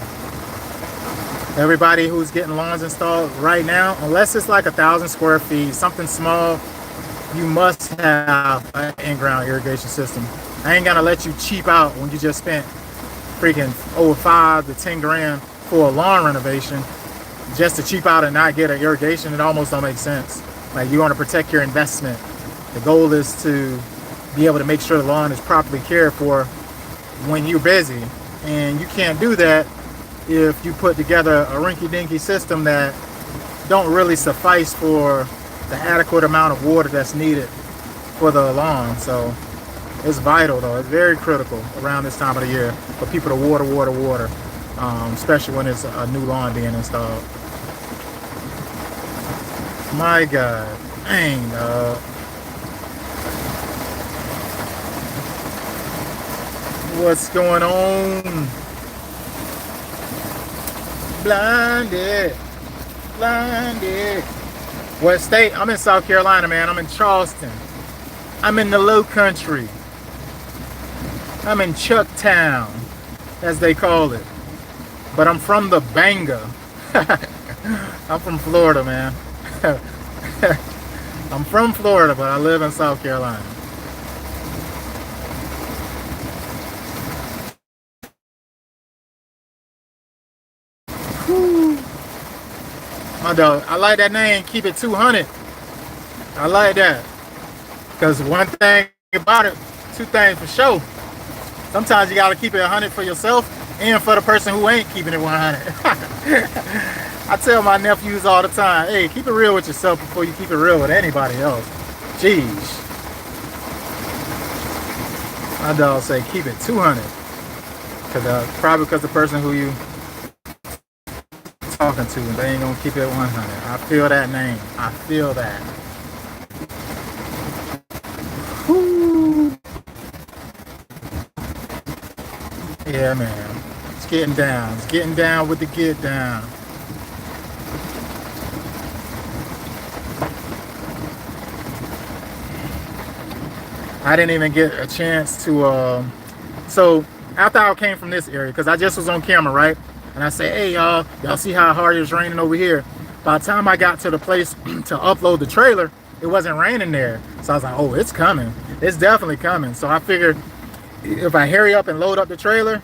Everybody who's getting lawns installed right now, unless it's like 1,000 square feet, something small, you must have an in-ground irrigation system. I ain't gonna let you cheap out when you just spent freaking over 5 to 10 grand for a lawn renovation just to cheap out and not get an irrigation. It almost don't make sense. Like, you want to protect your investment. The goal is to be able to make sure the lawn is properly cared for when you're busy, and you can't do that if you put together a rinky-dinky system that don't really suffice for the adequate amount of water that's needed for the lawn. So it's vital, though. It's very critical around this time of the year for people to water, especially when it's a new lawn being installed. My God, dang, dog. What's going on? Blinded. What state? I'm in South Carolina, man. I'm in Charleston. I'm in the Low Country. I'm in Chucktown, as they call it. But I'm from the Banga. I'm from Florida, man. I'm from Florida, but I live in South Carolina. Whew. My dog, I like that name, Keep It 200. I like that. Because one thing about it, 2 things for sure. Sometimes you gotta keep it 100 for yourself and for the person who ain't keeping it 100. I tell my nephews all the time, hey, keep it real with yourself before you keep it real with anybody else. Jeez. My dog say keep it 200. Probably because the person who you talking to, they ain't gonna keep it 100. I feel that name. I feel that. Whew. Yeah, man. It's getting down. It's getting down with the get down. I didn't even get a chance to, so after I came from this area, because I just was on camera, right? And I say, hey, y'all see how hard it's raining over here? By the time I got to the place to upload the trailer, it wasn't raining there. So I was like, oh, it's coming. It's definitely coming. So I figured if I hurry up and load up the trailer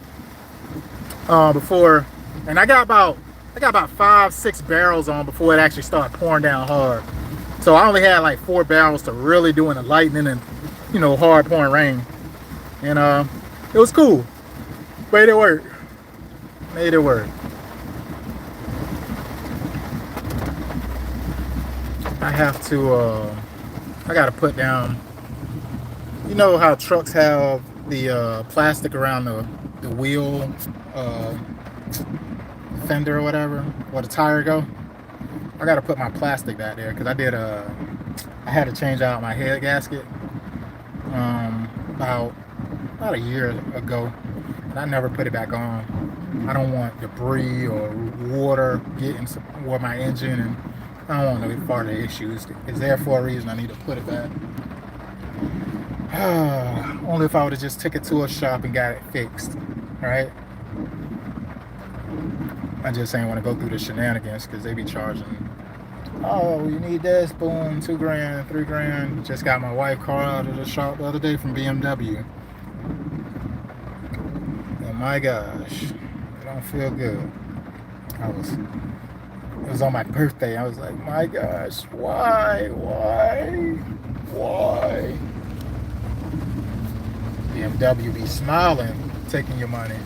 before, and I got about 5-6 barrels on before it actually started pouring down hard. So I only had like 4 barrels to really do in the lightning and, you know, hard pouring rain. And It was cool. Made it work. Made it work. I have to, I gotta put down, you know how trucks have the plastic around the wheel fender or whatever, where the tire go? I gotta put my plastic back there because I had to change out my head gasket about a year ago, and I never put it back on. I don't want debris or water getting toward my engine, and I don't want no further issues. It's there for a reason. I need to put it back. Only if I would have just took it to a shop and got it fixed, right? I just ain't want to go through the shenanigans because they be charging. Oh, you need this? Boom, $2,000, $3,000. Just got my wife car out of the shop the other day from BMW. Oh my gosh, it don't feel good. It was on my birthday. I was like, my gosh, why? BMW be smiling, taking your money.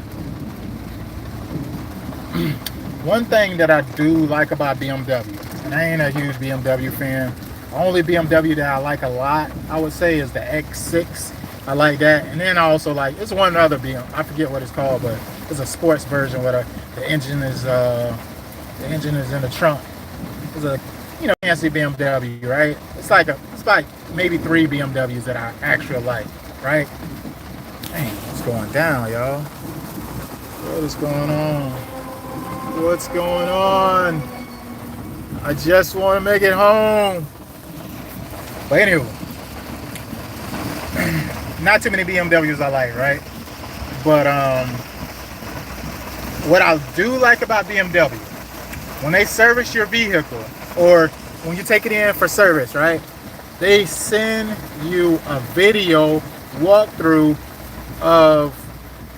One thing that I do like about BMW, and I ain't a huge BMW fan, the only BMW that I like a lot, I would say, is the X6. I like that. And then I also like, it's one other BMW, I forget what it's called, but it's a sports version where the engine is in the trunk. It's a, fancy BMW, right? It's like maybe 3 BMWs that I actually like, right? Dang, what's going down, y'all? What is going on? What's going on? I just want to make it home. But anyway, not too many BMWs I like, right? But what I do like about BMW, when they service your vehicle or when you take it in for service, right? They send you a video walkthrough of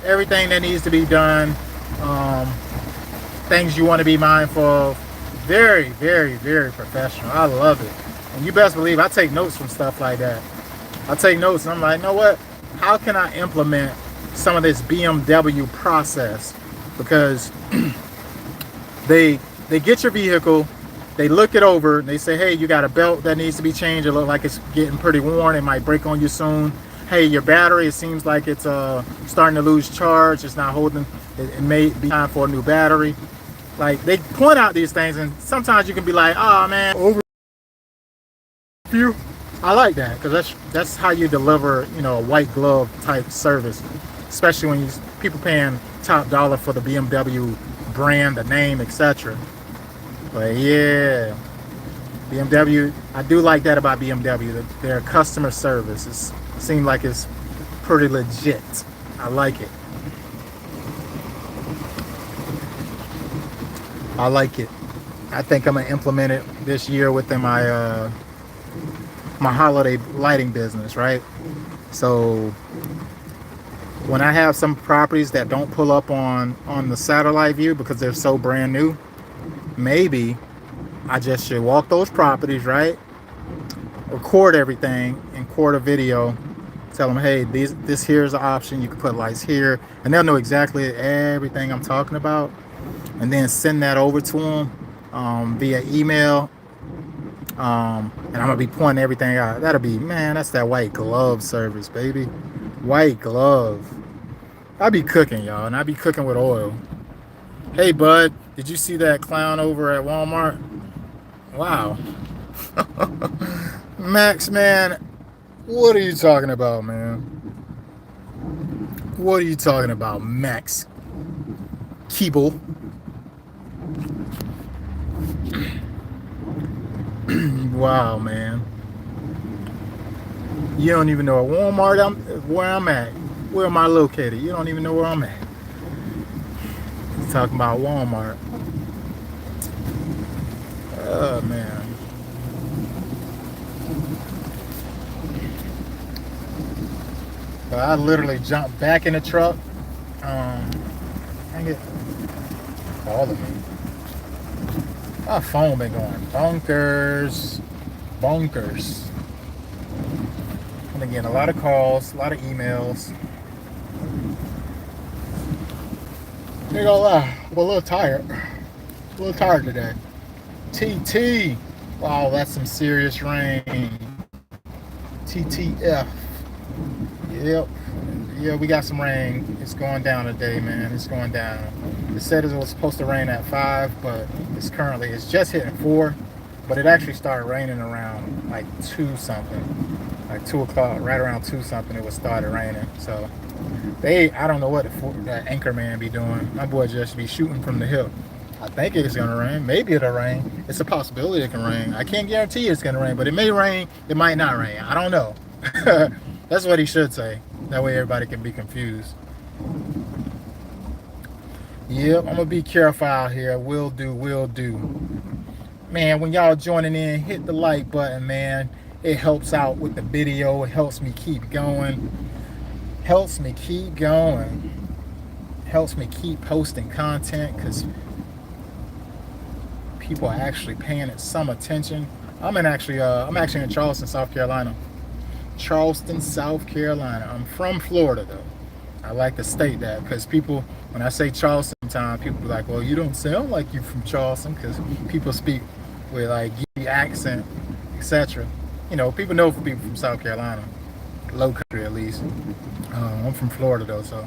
everything that needs to be done, things you want to be mindful of. Very, very, very professional. I love it. And you best believe I take notes from stuff like that. I take notes and I'm like, you know what? How can I implement some of this BMW process? Because they get your vehicle, they look it over, and they say, hey, you got a belt that needs to be changed. It looks like it's getting pretty worn. It might break on you soon. Hey, your battery, it seems like it's starting to lose charge. It's not holding. It may be time for a new battery. Like, they point out these things, and sometimes you can be like, oh man, over you. I like that because that's how you deliver, a white glove type service, especially when people paying top dollar for the BMW brand, the name, etc. But yeah, BMW, I do like that about BMW. Their customer service seems like it's pretty legit. I like it. I like it. I think I'm gonna implement it this year within my my holiday lighting business, right? So when I have some properties that don't pull up on the satellite view because they're so brand new, maybe I just should walk those properties, right? Record everything and record a video. Tell them, hey, this here's an option. You can put lights here, and they'll know exactly everything I'm talking about. And then send that over to them via email. And I'm gonna be pointing everything out. That'll be, man, that's that white glove service, baby. White glove. I be cooking, y'all, and I be cooking with oil. Hey, bud, did you see that clown over at Walmart? Wow. Max, man, what are you talking about, man? What are you talking about, Max Keeble? Wow, man. You don't even know at Walmart where I'm at. Where am I located? You don't even know where I'm at. He's talking about Walmart. Oh, man. But I literally jumped back in the truck. Dang it. Calling me. My phone been going bonkers. I'm getting a lot of calls, a lot of emails. Ain't gonna lie, I'm a little tired. A little tired today. TT. Wow, that's some serious rain. TTF. Yep. Yeah, we got some rain. It's going down today, man. It's going down. It said it was supposed to rain at 5, but it's just hitting 4. But it actually started raining around like 2 something. Like 2 o'clock, right around 2 something, it was started raining. So I don't know what the anchor man be doing. My boy just be shooting from the hip. I think it's gonna rain. Maybe it'll rain. It's a possibility it can rain. I can't guarantee it's gonna rain, but it may rain. It might not rain. I don't know. That's what he should say. That way everybody can be confused. Yep, I'm gonna be careful out here. Will do, will do. Man, when y'all joining in, hit the like button, man. It helps out with the video. It helps me keep going. Helps me keep going. Helps me keep posting content because people are actually paying it some attention. I'm actually in Charleston, South Carolina. Charleston, South Carolina. I'm from Florida though. I like to state that because people, when I say Charleston, sometimes people be like, "Well, you don't sound like you're from Charleston," because people speak with like the accent, etc. You know, people know people from South Carolina, low country at least. I'm from Florida though, so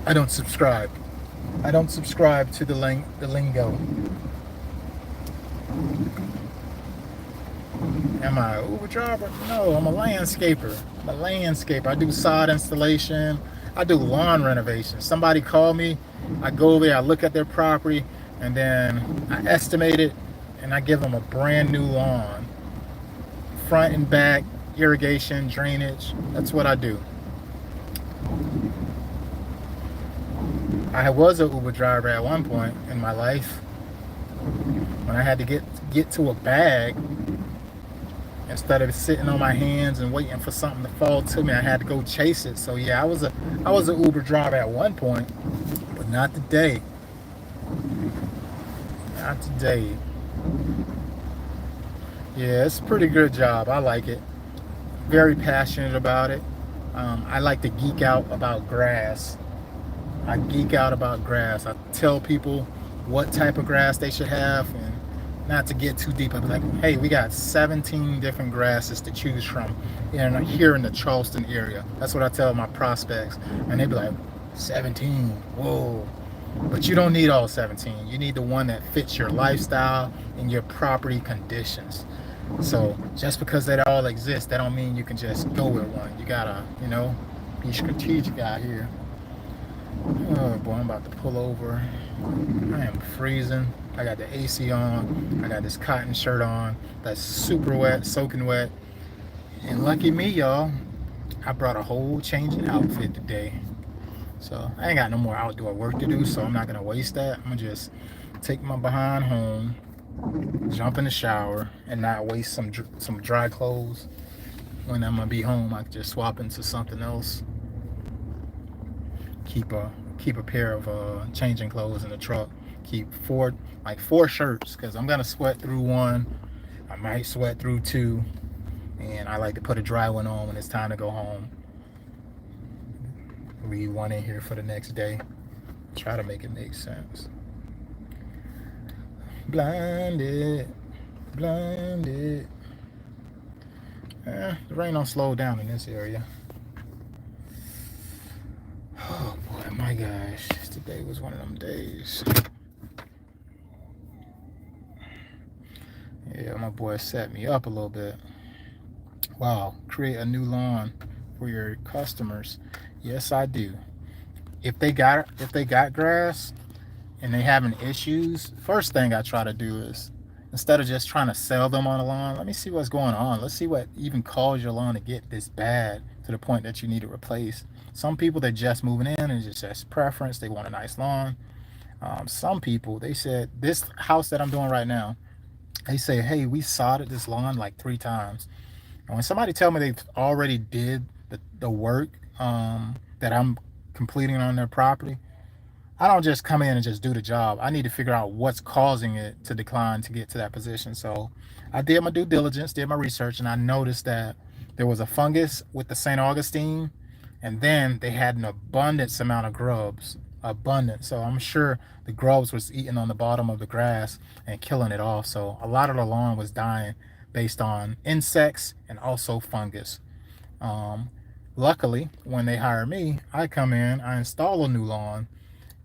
I don't subscribe. I don't subscribe to the lingo. Am I an Uber driver? No, I'm a landscaper. I'm a landscaper. I do sod installation. I do lawn renovation. Somebody call me, I go there, I look at their property, and then I estimate it, and I give them a brand new lawn. Front and back, irrigation, drainage. That's what I do. I was an Uber driver at one point in my life when I had to get to a bag. Instead of sitting on my hands and waiting for something to fall to me, I had to go chase it. So yeah, I was an Uber driver at one point, but not today. Not today. Yeah, it's a pretty good job. I like it. Very passionate about it. I like to geek out about grass. I geek out about grass. I tell people what type of grass they should have, and not to get too deep. I'd be like, hey, we got 17 different grasses to choose from here in the Charleston area. That's what I tell my prospects. And they'd be like, 17? Whoa. But you don't need all 17. You need the one that fits your lifestyle and your property conditions. So just because they all exist, that don't mean you can just go with one. You gotta, be strategic out here. Oh boy, I'm about to pull over. I am freezing. I got the AC on. I got this cotton shirt on that's super wet, soaking wet. And lucky me, y'all, I brought a whole changing outfit today. So I ain't got no more outdoor work to do, so I'm not gonna waste that. I'm gonna just take my behind home, jump in the shower, and not waste some dry clothes. When I'm gonna be home, I can just swap into something else. Keep a pair of changing clothes in the truck. Keep four shirts because I'm gonna sweat through one. I might sweat through 2, and I like to put a dry one on when it's time to go home. Leave one in here for the next day. Try to make it make sense. Blinded. The rain don't slow down in this area. Oh boy, my gosh, today was one of them days. Yeah, my boy set me up a little bit. Wow, create a new lawn for your customers. Yes, I do. If they got grass and they having issues, first thing I try to do is, instead of just trying to sell them on the lawn, let me see what's going on. Let's see what even caused your lawn to get this bad to the point that you need to replace. Some people, they're just moving in and it's just preference. They want a nice lawn. Some people, they said, this house that I'm doing right now, they say, hey, we sodded this lawn like 3 times. And when somebody tell me they've already did the work that I'm completing on their property, I don't just come in and just do the job. I need to figure out what's causing it to decline to get to that position. So I did my due diligence, did my research, and I noticed that there was a fungus with the St. Augustine, and then they had an abundance amount of grubs abundant. So I'm sure the grubs was eating on the bottom of the grass and killing it off. So a lot of the lawn was dying based on insects and also fungus. Um, Luckily, when they hire me, I come in, I install a new lawn,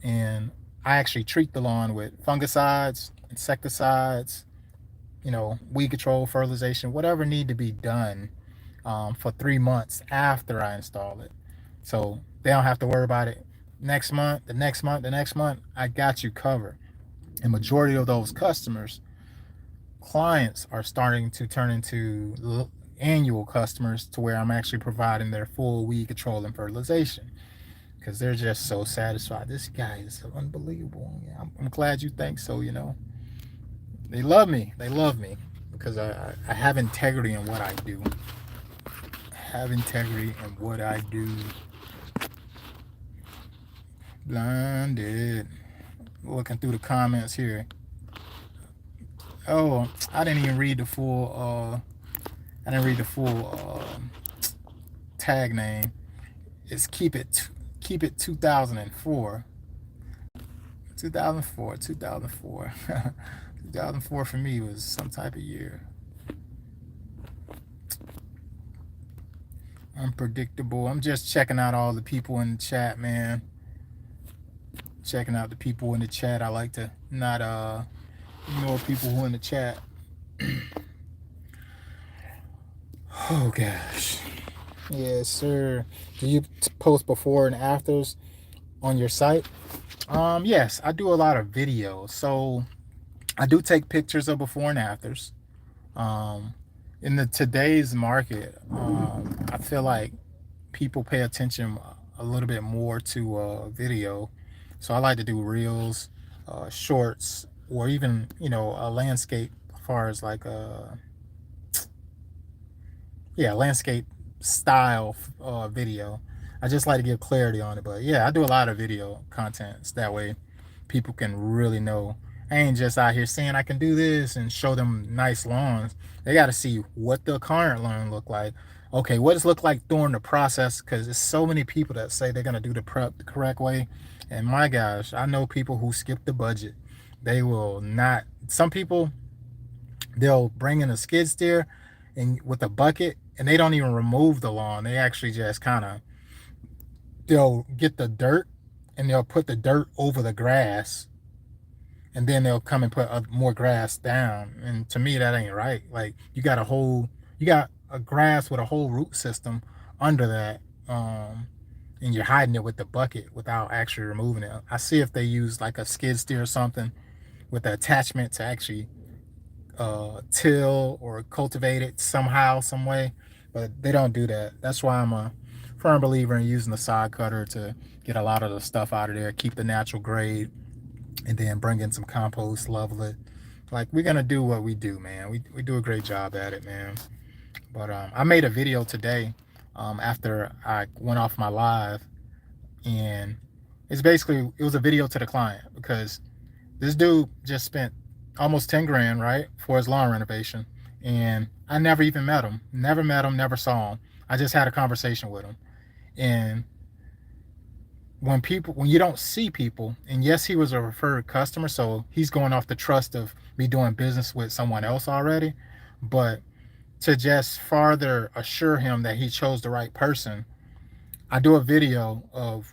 and I actually treat the lawn with fungicides, insecticides, weed control, fertilization, whatever need to be done for 3 months after I install it. So they don't have to worry about it next month, the next month, the next month. I got you covered. And majority of those customers, clients, are starting to turn into annual customers to where I'm actually providing their full weed control and fertilization because they're just so satisfied. This guy is unbelievable. Yeah, I'm glad you think so. They love me. They love me because I have integrity in what I do. I have integrity in what I do. Blinded. Looking through the comments here. Oh, I didn't even read the full. I didn't read the full tag name. It's keep it 2004. 2004. 2004 for me was some type of year. Unpredictable. I'm just checking out all the people in the chat, man. Checking out the people in the chat. I like to not ignore people who are in the chat. Oh gosh. Yes, sir. Do you post before and afters on your site? Yes, I do a lot of videos. So I do take pictures of before and afters. In today's market, I feel like people pay attention a little bit more to video. So I like to do reels, shorts, or even a landscape, as far as like landscape style video. I just like to give clarity on it. But yeah, I do a lot of video contents. That way people can really know I ain't just out here saying I can do this and show them nice lawns. They got to see what the current lawn look like. Okay, what does it look like during the process? Because there's so many people that say they're going to do the prep the correct way. And my gosh, I know people who skip the budget. They will not. Some people, they'll bring in a skid steer and with a bucket, and they don't even remove the lawn. They actually just they'll get the dirt and they'll put the dirt over the grass, and then they'll come and put more grass down. And to me, that ain't right. Like you got a grass with a whole root system under that, and you're hiding it with the bucket without actually removing it. I see if they use like a skid steer or something with the attachment to actually till or cultivate it somehow, some way, but they don't do that. That's why I'm a firm believer in using the side cutter to get a lot of the stuff out of there, keep the natural grade, and then bring in some compost, level it. Like, we're gonna do what we do, man. We do a great job at it, man. But I made a video today after I went off my live, and it was a video to the client because this dude just spent almost 10 grand, right, for his lawn renovation. And I never even met him, never saw him. I just had a conversation with him. And when you don't see people, and yes, he was a referred customer, so he's going off the trust of me doing business with someone else already. But to just farther assure him that he chose the right person, I do a video of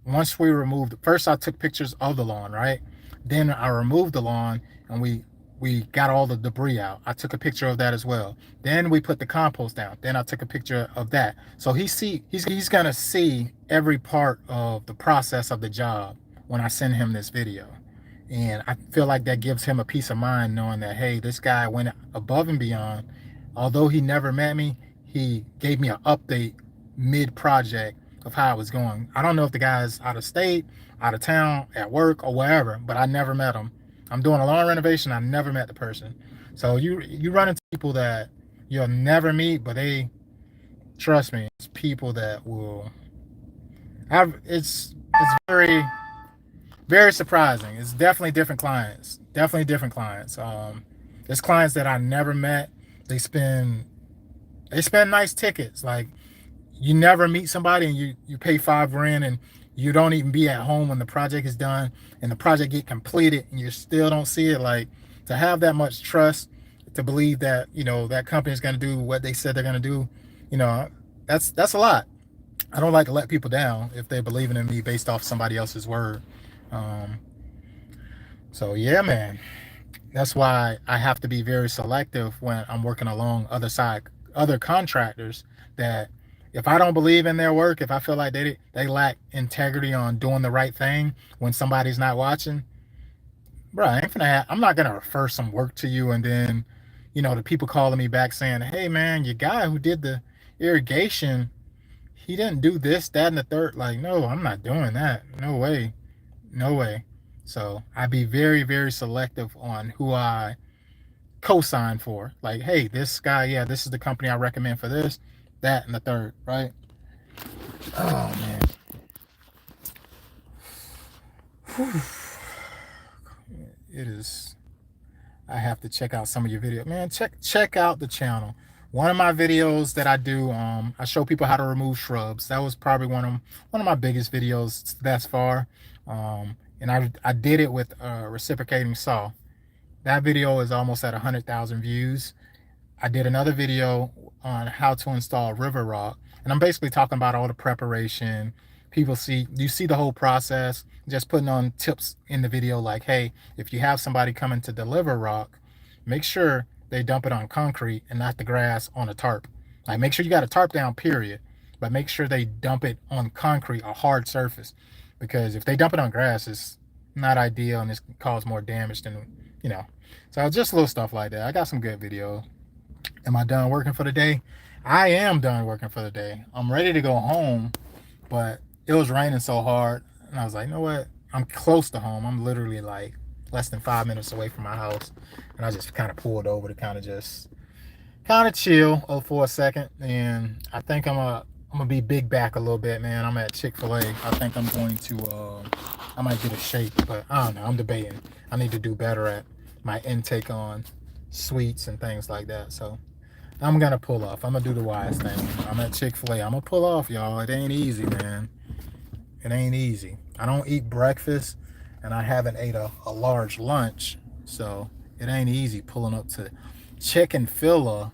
once we removed, first I took pictures of the lawn, right? Then I removed the lawn and we got all the debris out. I took a picture of that as well. Then we put the compost down. Then I took a picture of that. So he's gonna see every part of the process of the job when I send him this video. And I feel like that gives him a peace of mind knowing that, hey, this guy went above and beyond. Although he never met me, he gave me an update mid-project of how it was going. I don't know if the guy's out of state, out of town, at work, or wherever, but I never met him. I'm doing a lawn renovation. I never met the person. So you run into people that you'll never meet, but trust me, it's people that will have, it's very, very surprising. It's definitely different clients. There's clients that I never met. They spend nice tickets. Like, you never meet somebody and you pay $5 grand and you don't even be at home when the project is done and the project get completed and you still don't see it. Like, to have that much trust, to believe that, you know, that company is going to do what they said they're going to do, you know, that's a lot. I don't like to let people down if they're believing in me based off somebody else's word. Um, so yeah, man, that's why I have to be very selective when I'm working along other contractors. That if I don't believe in their work, if I feel like they lack integrity on doing the right thing when somebody's not watching, bro, I'm not gonna refer some work to you and then, you know, the people calling me back saying, hey man, your guy who did the irrigation, he didn't do this, that, and the third. Like, no, I'm not doing that. No way. No way. So I be very, very selective on who I co-sign for. Like, hey, this guy, yeah, this is the company I recommend for this, that, and the third, right? Oh man. Whew. It is. I have to check out some of your videos. Man, check out the channel. One of my videos that I do, I show people how to remove shrubs. That was probably one of my biggest videos thus far. And I did it with a reciprocating saw. That video is almost at 100,000 views. I did another video on how to install River Rock, and I'm basically talking about all the preparation. You see the whole process, just putting on tips in the video like, hey, if you have somebody coming to deliver rock, make sure they dump it on concrete and not the grass on a tarp. Like, make sure you got a tarp down, period, but make sure they dump it on concrete, a hard surface, because if they dump it on grass, it's not ideal and it's cause more damage than, you know. So just little stuff like that. I got some good videos. Am I done working for the day? I am done working for the day. I'm ready to go home, but it was raining so hard, and I was like, you know what? I'm close to home. I'm literally like less than 5 minutes away from my house, and I just kind of pulled over to kind of chill for a second. And I think I'm gonna be big back a little bit, man. I'm at Chick-fil-A. I think I'm going to I might get a shake, but I don't know. I'm debating. I need to do better at my intake on sweets and things like that. So I'm gonna pull off. I'm gonna do the wise thing. I'm at Chick-fil-A. I'm gonna pull off, y'all. It ain't easy, man. It ain't easy. I don't eat breakfast, and I haven't ate a large lunch, so it ain't easy pulling up to Chick-fil-A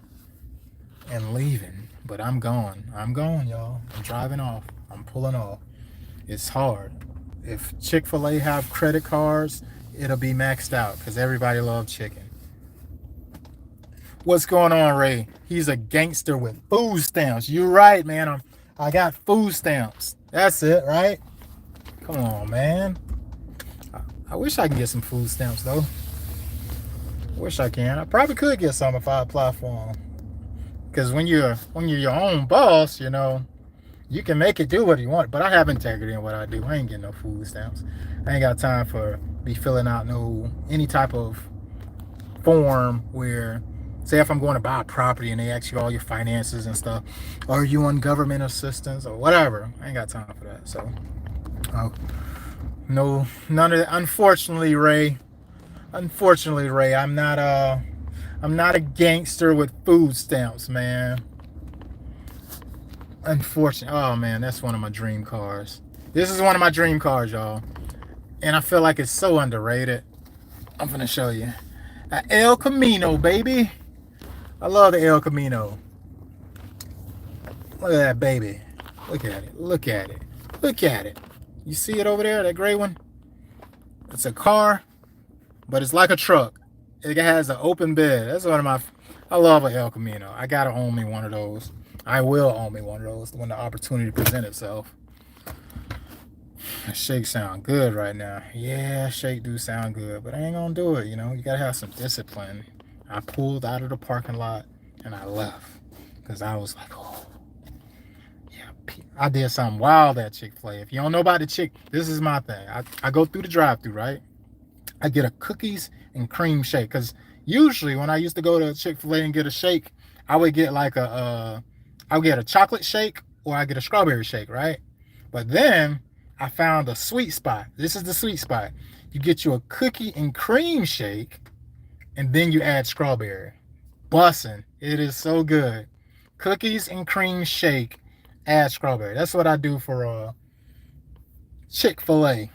and leaving. But I'm going, y'all. I'm driving off. I'm pulling off. It's hard. If Chick-fil-A have credit cards, it'll be maxed out because everybody loves chicken. What's going on, Ray? He's a gangster with food stamps. You're right, man. I got food stamps. That's it, right? Come on, man. I wish I could get some food stamps, though. Wish I can. I probably could get some if I apply for them. Because when you're your own boss, you know, you can make it do what you want. But I have integrity in what I do. I ain't getting no food stamps. I ain't got time for be filling out any type of form where, say if I'm going to buy a property and they ask you all your finances and stuff, are you on government assistance or whatever? I ain't got time for that. So, no, none of that. Unfortunately, Ray, I'm not a gangster with food stamps, man. Unfortunately. Oh man, that's one of my dream cars. This is one of my dream cars, y'all, and I feel like it's so underrated. I'm gonna show you. A El Camino, baby. I love the El Camino. Look at that baby. Look at it. Look at it. Look at it. You see it over there, that gray one? It's a car, but it's like a truck. It has an open bed. That's one of my... I love an El Camino. I gotta own me one of those. I will own me one of those when the opportunity presents itself. Shake sound good right now. Yeah, shake do sound good, but I ain't gonna do it, you know? You gotta have some discipline. I pulled out of the parking lot and I left because I was like, oh, yeah, I did something wild at Chick-fil-A. If you don't know about the this is my thing. I go through the drive-thru, right? I get a cookies and cream shake because usually when I used to go to Chick-fil-A and get a shake, I would get like I would get a chocolate shake or I get a strawberry shake, right? But then I found a sweet spot. This is the sweet spot. You get you a cookie and cream shake, and then you add strawberry. Bussin'. It is so good. Cookies and cream shake, add strawberry. That's what I do for Chick-fil-A.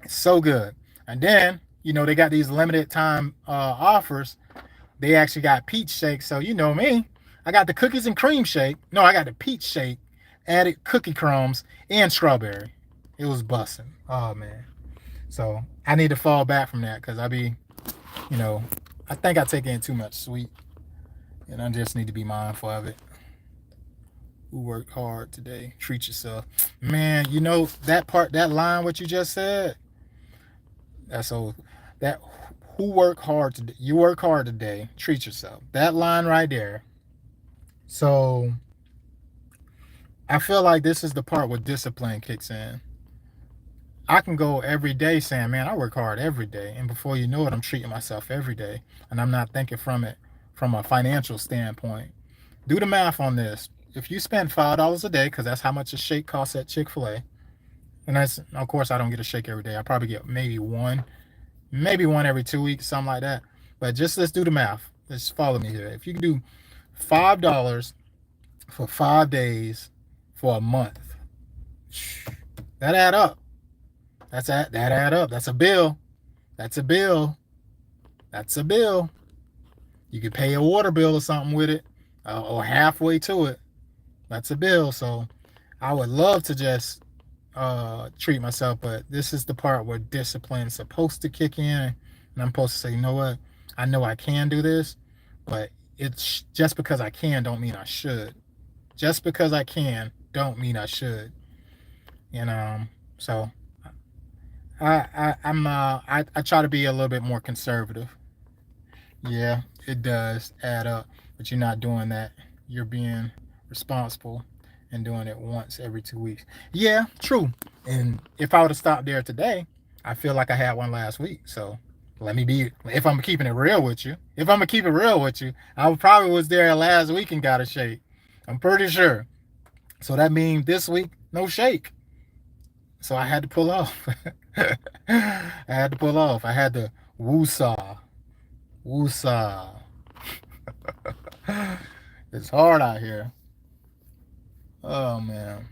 It's so good. And then, they got these limited time offers. They actually got peach shake. So you know me. I got the cookies and cream shake. No, I got the peach shake, added cookie crumbs and strawberry. It was busting. Oh man. So I need to fall back from that because you know, I think I take in too much sweet, and I just need to be mindful of it. Who worked hard today? Treat yourself, man. That line, what you just said. That's so. That who work hard today? You work hard today. Treat yourself. That line right there. So I feel like this is the part where discipline kicks in. I can go every day saying, man, I work hard every day. And before you know it, I'm treating myself every day. And I'm not thinking from it from a financial standpoint. Do the math on this. If you spend $5 a day, because that's how much a shake costs at Chick-fil-A, and that's, of course, I don't get a shake every day. I probably get maybe one every 2 weeks, something like that. But just let's do the math. Let's follow me here. If you can do $5 for 5 days for a month, that add up. That add up. That's a bill. That's a bill. That's a bill. You could pay a water bill or something with it, or halfway to it. That's a bill. So I would love to just treat myself, but this is the part where discipline is supposed to kick in, and I'm supposed to say, you know what? I know I can do this, but it's just because I can don't mean I should. Just because I can don't mean I should. And so I try to be a little bit more conservative. Yeah, it does add up, but you're not doing that. You're being responsible and doing it once every 2 weeks. Yeah, true. And if I would have stopped there today, I feel like I had one last week. So if I'm keeping it real with you, I probably was there last week and got a shake. I'm pretty sure. So that means this week, no shake. So I had to pull off. I had to woosah. Woosah. It's hard out here. Oh man.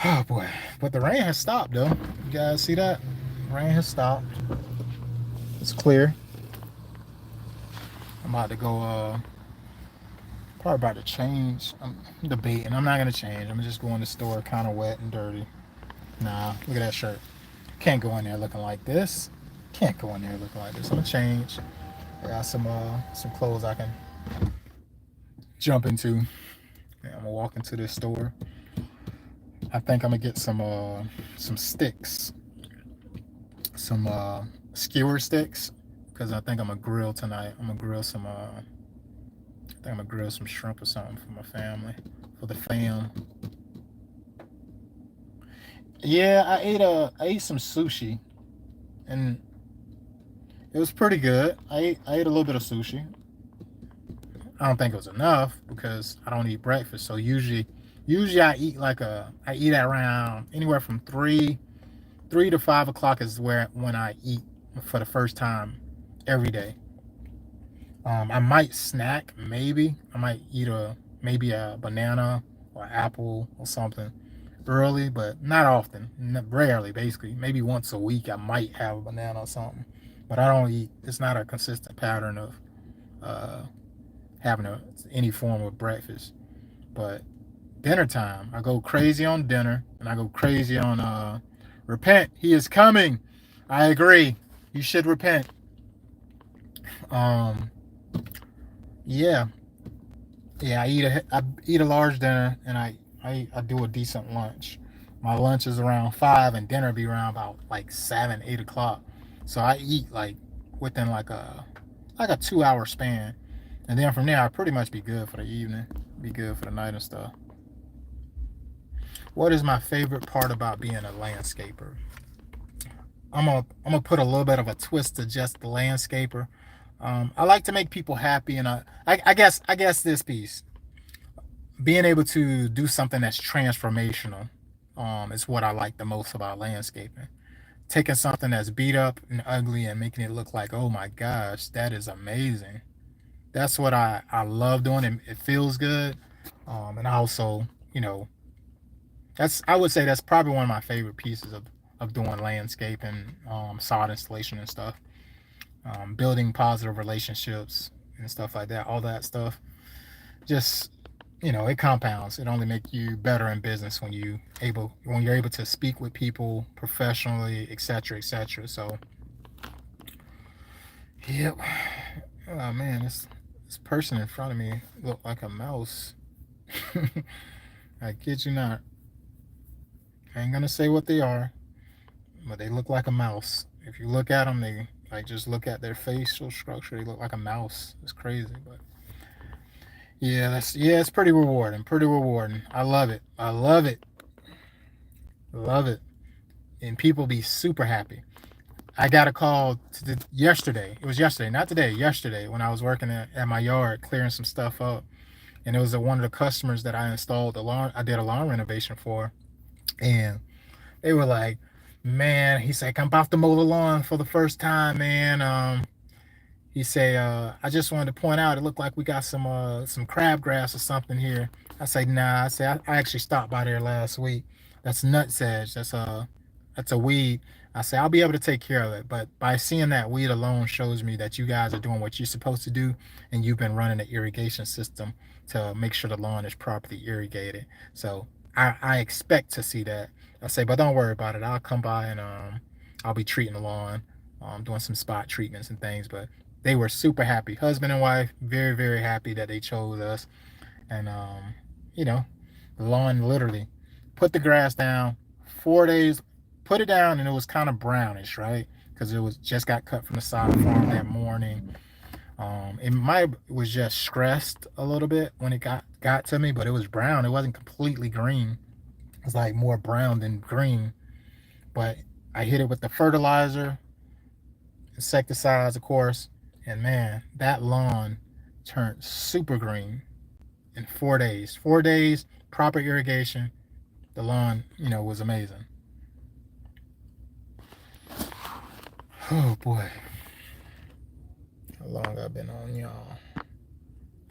Oh boy. But the rain has stopped though. You guys see that? Rain has stopped. It's clear. I'm about to go probably about to change. I'm debating. I'm not gonna change. I'm just going to the store kinda wet and dirty. Nah, look at that shirt. Can't go in there looking like this. Can't go in there looking like this. I'm gonna change. I got some clothes I can jump into. Yeah, I'm gonna walk into this store. I think I'm gonna get some sticks, some skewer sticks, because I think I'm gonna grill tonight. I'm gonna grill some. I think I'm gonna grill some shrimp or something for my family, for the fam. Yeah, I ate some sushi, and it was pretty good. I ate a little bit of sushi. I don't think it was enough because I don't eat breakfast. So usually I eat at around anywhere from 3 to 5 o'clock is when I eat for the first time every day. I might snack, maybe. I might eat maybe a banana or apple or something early, but not often. Rarely, basically. Maybe once a week I might have a banana or something. But I don't eat. It's not a consistent pattern of uh, having any form of breakfast. But dinner time, I go crazy on dinner, and I go crazy on repent. He is coming. I agree. You should repent. Um, yeah, yeah. I eat a large dinner, and I do a decent lunch. My lunch is around 5, and dinner be around about like 7, 8 o'clock. So I eat like within like a 2 hour span, and then from there I pretty much be good for the evening, be good for the night and stuff. What is my favorite part about being a landscaper? I'm gonna put a little bit of a twist to just the landscaper. I like to make people happy, and I guess this piece, being able to do something that's transformational, is what I like the most about landscaping. Taking something that's beat up and ugly and making it look like, oh my gosh, that is amazing. That's what I love doing. It feels good, and I also, I would say that's probably one of my favorite pieces of doing landscaping, sod installation and stuff, building positive relationships and stuff like that. All that stuff, just it compounds. It only make you better in business when you're able to speak with people professionally, etc., etc. So, yep. Oh man, this person in front of me looked like a mouse. I kid you not. I ain't gonna say what they are, but they look like a mouse. If you look at them, they like just look at their facial structure. They look like a mouse. It's crazy, but yeah, it's pretty rewarding. Pretty rewarding. I love it. I love it. Love it. And people be super happy. I got a call yesterday. It was yesterday, not today. Yesterday, when I was working at my yard clearing some stuff up, and it was one of the customers that I installed alarm. I did a lawn renovation for, and they were like, "Man," he's like, "I'm about to mow the lawn for the first time, man." He say, "I just wanted to point out, it looked like we got some crabgrass or something here." I say, "Nah." I say, "I actually stopped by there last week. That's nutsedge. That's a weed." I say, "I'll be able to take care of it." But by seeing that weed alone shows me that you guys are doing what you're supposed to do, and you've been running an irrigation system to make sure the lawn is properly irrigated. So I expect to see that. I say, but don't worry about it. I'll come by and I'll be treating the lawn, doing some spot treatments and things. But they were super happy, husband and wife, very very happy that they chose us. And you know, the lawn literally put the grass down. 4 days, put it down, and it was kind of brownish, right? Because it was just got cut from the side farm that morning. It might was just stressed a little bit when it got to me, but it was brown. It wasn't completely green. It was like more brown than green. But I hit it with the fertilizer, insecticides, of course, and man, that lawn turned super green in 4 days. 4 days, proper irrigation. The lawn, was amazing. Oh boy, how long I've been on y'all?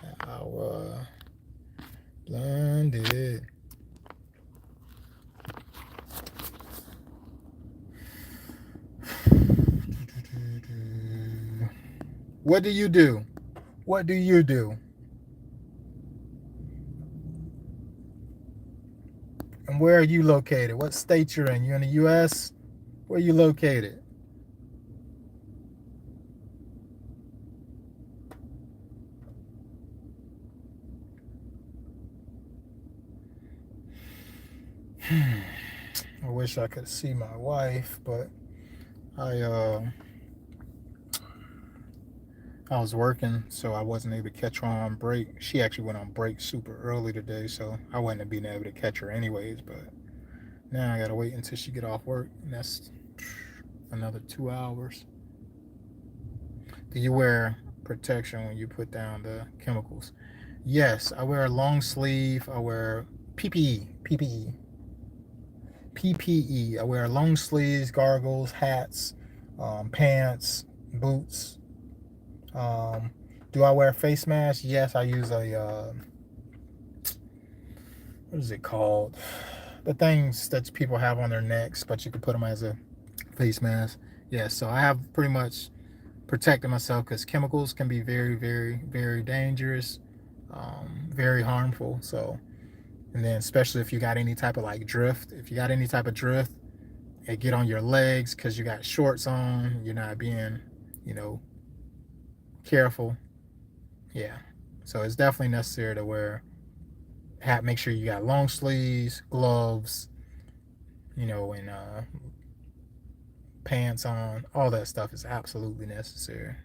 An hour. Blinded. What do you do? What do you do? And where are you located? What state you're in? You're in the U.S.? Where are you located? I wish I could see my wife, but I was working, so I wasn't able to catch her on break. She actually went on break super early today, so I wouldn't have been able to catch her anyways. But now I gotta wait until she get off work, and that's another 2 hours. Do you wear protection when you put down the chemicals? Yes, I wear a long sleeve. I wear PPE. I wear long sleeves, goggles, hats, pants, boots. Um, do I wear a face mask? Yes, I use what is it called? The things that people have on their necks, but you can put them as a face mask. Yes, so I have pretty much protected myself because chemicals can be very, very, very dangerous, very harmful. So, and then especially if you got any type of like drift, if you got any type of drift, it get on your legs because you got shorts on, you're not being, you know, careful. Yeah. So it's definitely necessary to wear make sure you got long sleeves, gloves, and pants on. All that stuff is absolutely necessary.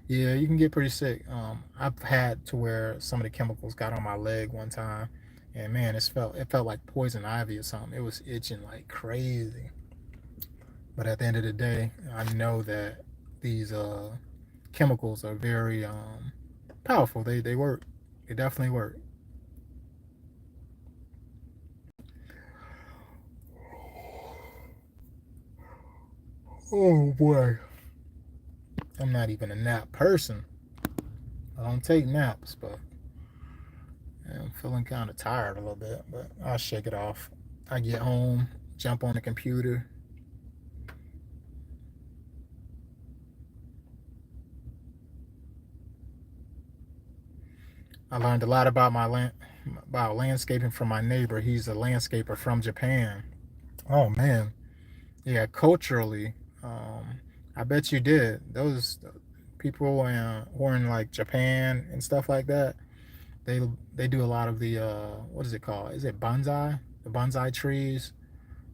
Yeah, you can get pretty sick. I've had to where some of the chemicals got on my leg one time, and man, it felt like poison ivy or something. It was itching like crazy. But at the end of the day, I know that these chemicals are very powerful. They work. They definitely work. Oh boy, I'm not even a nap person. I don't take naps, but I'm feeling kind of tired a little bit, but I'll shake it off. I get home, jump on the computer. I learned a lot about landscaping from my neighbor. He's a landscaper from Japan. Oh man, yeah, culturally, um, I bet you did. Those people who are in like Japan and stuff like that, they they do a lot of the what is it called? Is it bonsai? The bonsai trees,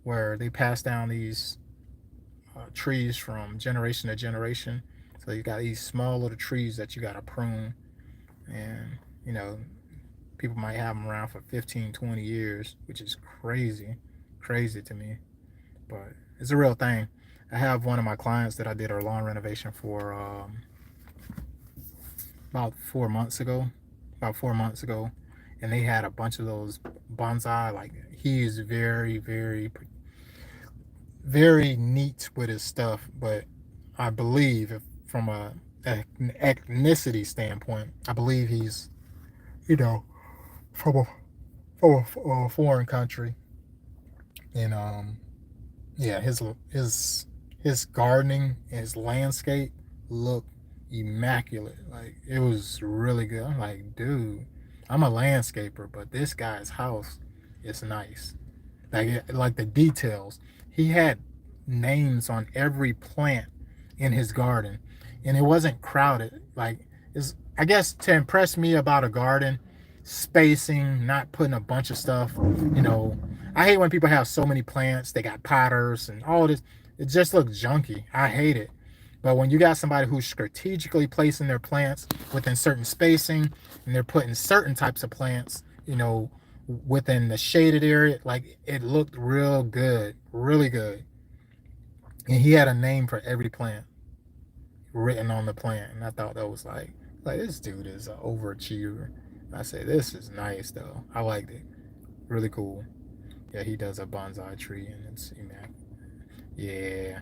where they pass down these trees from generation to generation. So you got these small little trees that you got to prune, and you know people might have them around for 15, 20 years, which is crazy to me. But it's a real thing. I have one of my clients that I did her lawn renovation for about 4 months ago, about 4 months ago, and they had a bunch of those bonsai. Like he is very neat with his stuff, but I believe if, from an ethnicity standpoint, I believe he's, you know, from a foreign country, and yeah, his gardening and his landscape looked immaculate. Like it was really good. I'm like, dude, I'm a landscaper, but this guy's house is nice. Like the details. He had names on every plant in his garden, and it wasn't crowded. Like is I guess to impress me about a garden, spacing, not putting a bunch of stuff. You know, I hate when people have so many plants. They got potters and all this. It just looks junky. I hate it. But when you got somebody who's strategically placing their plants within certain spacing, and they're putting certain types of plants, within the shaded area, like it looked real good, really good. And he had a name for every plant written on the plant, and I thought that was like this dude is an overachiever. I said this is nice though. I liked it. Really cool. Yeah, he does a bonsai tree, and it's immaculate. Yeah,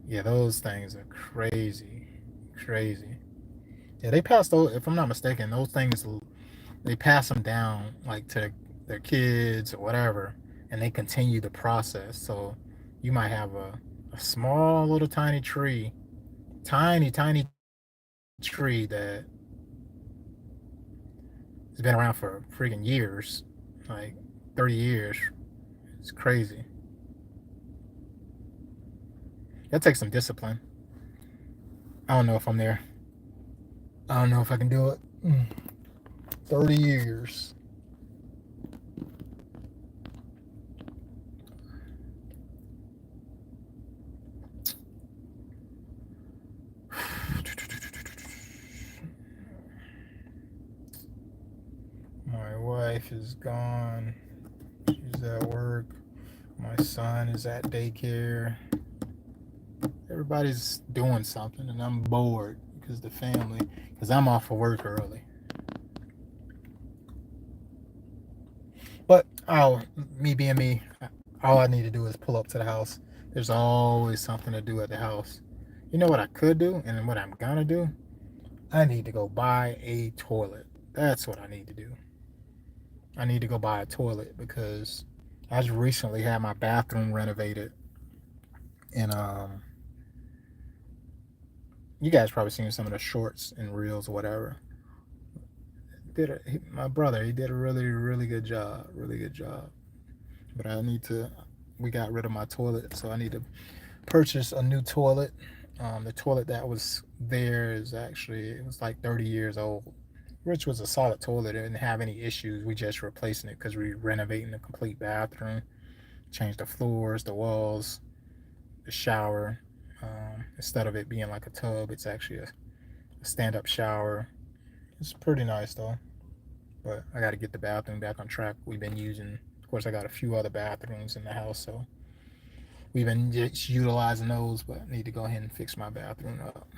yeah, those things are crazy. Yeah, they passed those. If I'm not mistaken, those things they pass them down like to their kids or whatever, and they continue the process. So you might have a small little tiny tree, tiny tree that has been around for freaking years, like 30 years. It's crazy. That takes some discipline. I don't know if I'm there. I don't know if I can do it. 30 years. My wife is gone. She's at work. My son is at daycare. Everybody's doing something, and I'm bored because I'm off of work early. But me being me, all I need to do is pull up to the house. There's always something to do at the house. You know what I could do, and what I'm gonna do? I need to go buy a toilet. That's what I need to do. I need to go buy a toilet because I just recently had my bathroom renovated, and you guys probably seen some of the shorts and reels or whatever. My brother, he did a really good job, really good job. But we got rid of my toilet, so I need to purchase a new toilet. The toilet that was there it was like 30 years old, which was a solid toilet. It didn't have any issues. We just replacing it because we're renovating the complete bathroom, changed the floors, the walls, the shower. Instead of it being like a tub, it's actually a stand-up shower. It's pretty nice though. But I got to get the bathroom back on track. We've been using, of course, I got a few other bathrooms in the house, so we've been just utilizing those. But I need to go ahead and fix my bathroom up.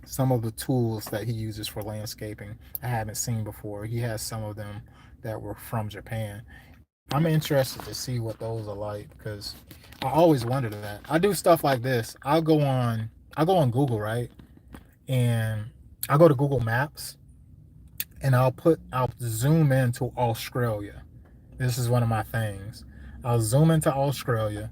Some of the tools that he uses for landscaping I haven't seen before. He has some of them that were from Japan. I'm interested to see what those are like because I always wondered that. I do stuff like this. I go on Google, right? And I go to Google Maps and I'll zoom into Australia. This is one of my things. I'll zoom into Australia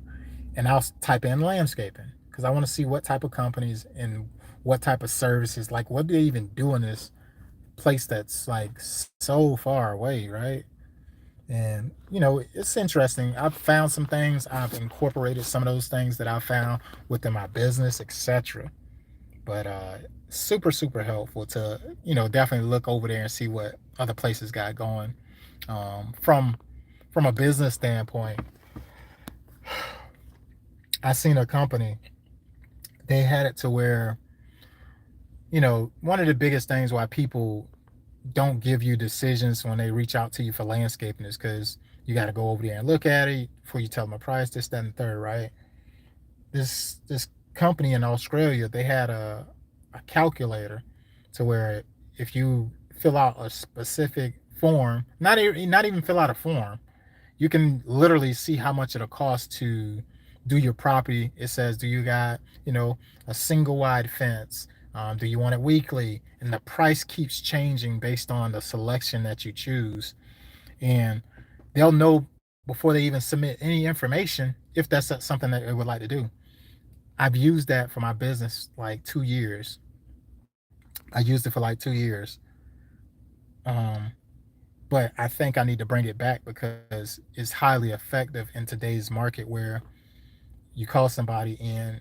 and I'll type in landscaping because I want to see what type of companies and what type of services, like what do they even do in this place that's like so far away, right? And it's interesting. I've found some things. I've incorporated some of those things that I found within my business, etc. But super super helpful to definitely look over there and see what other places got going. From a business standpoint, I seen a company. They had it to where one of the biggest things why people don't give you decisions when they reach out to you for landscaping is because you got to go over there and look at it before you tell them a price, this, that, and the third, right? This company in Australia, they had a calculator to where if you fill out a specific form, not even fill out a form, you can literally see how much it'll cost to do your property. It says, do you got, a single wide fence? Do you want it weekly? And the price keeps changing based on the selection that you choose. And they'll know before they even submit any information if that's something that they would like to do. I've used that for my business like 2 years. I used it for like 2 years. Um, but I think I need to bring it back because it's highly effective in today's market where you call somebody and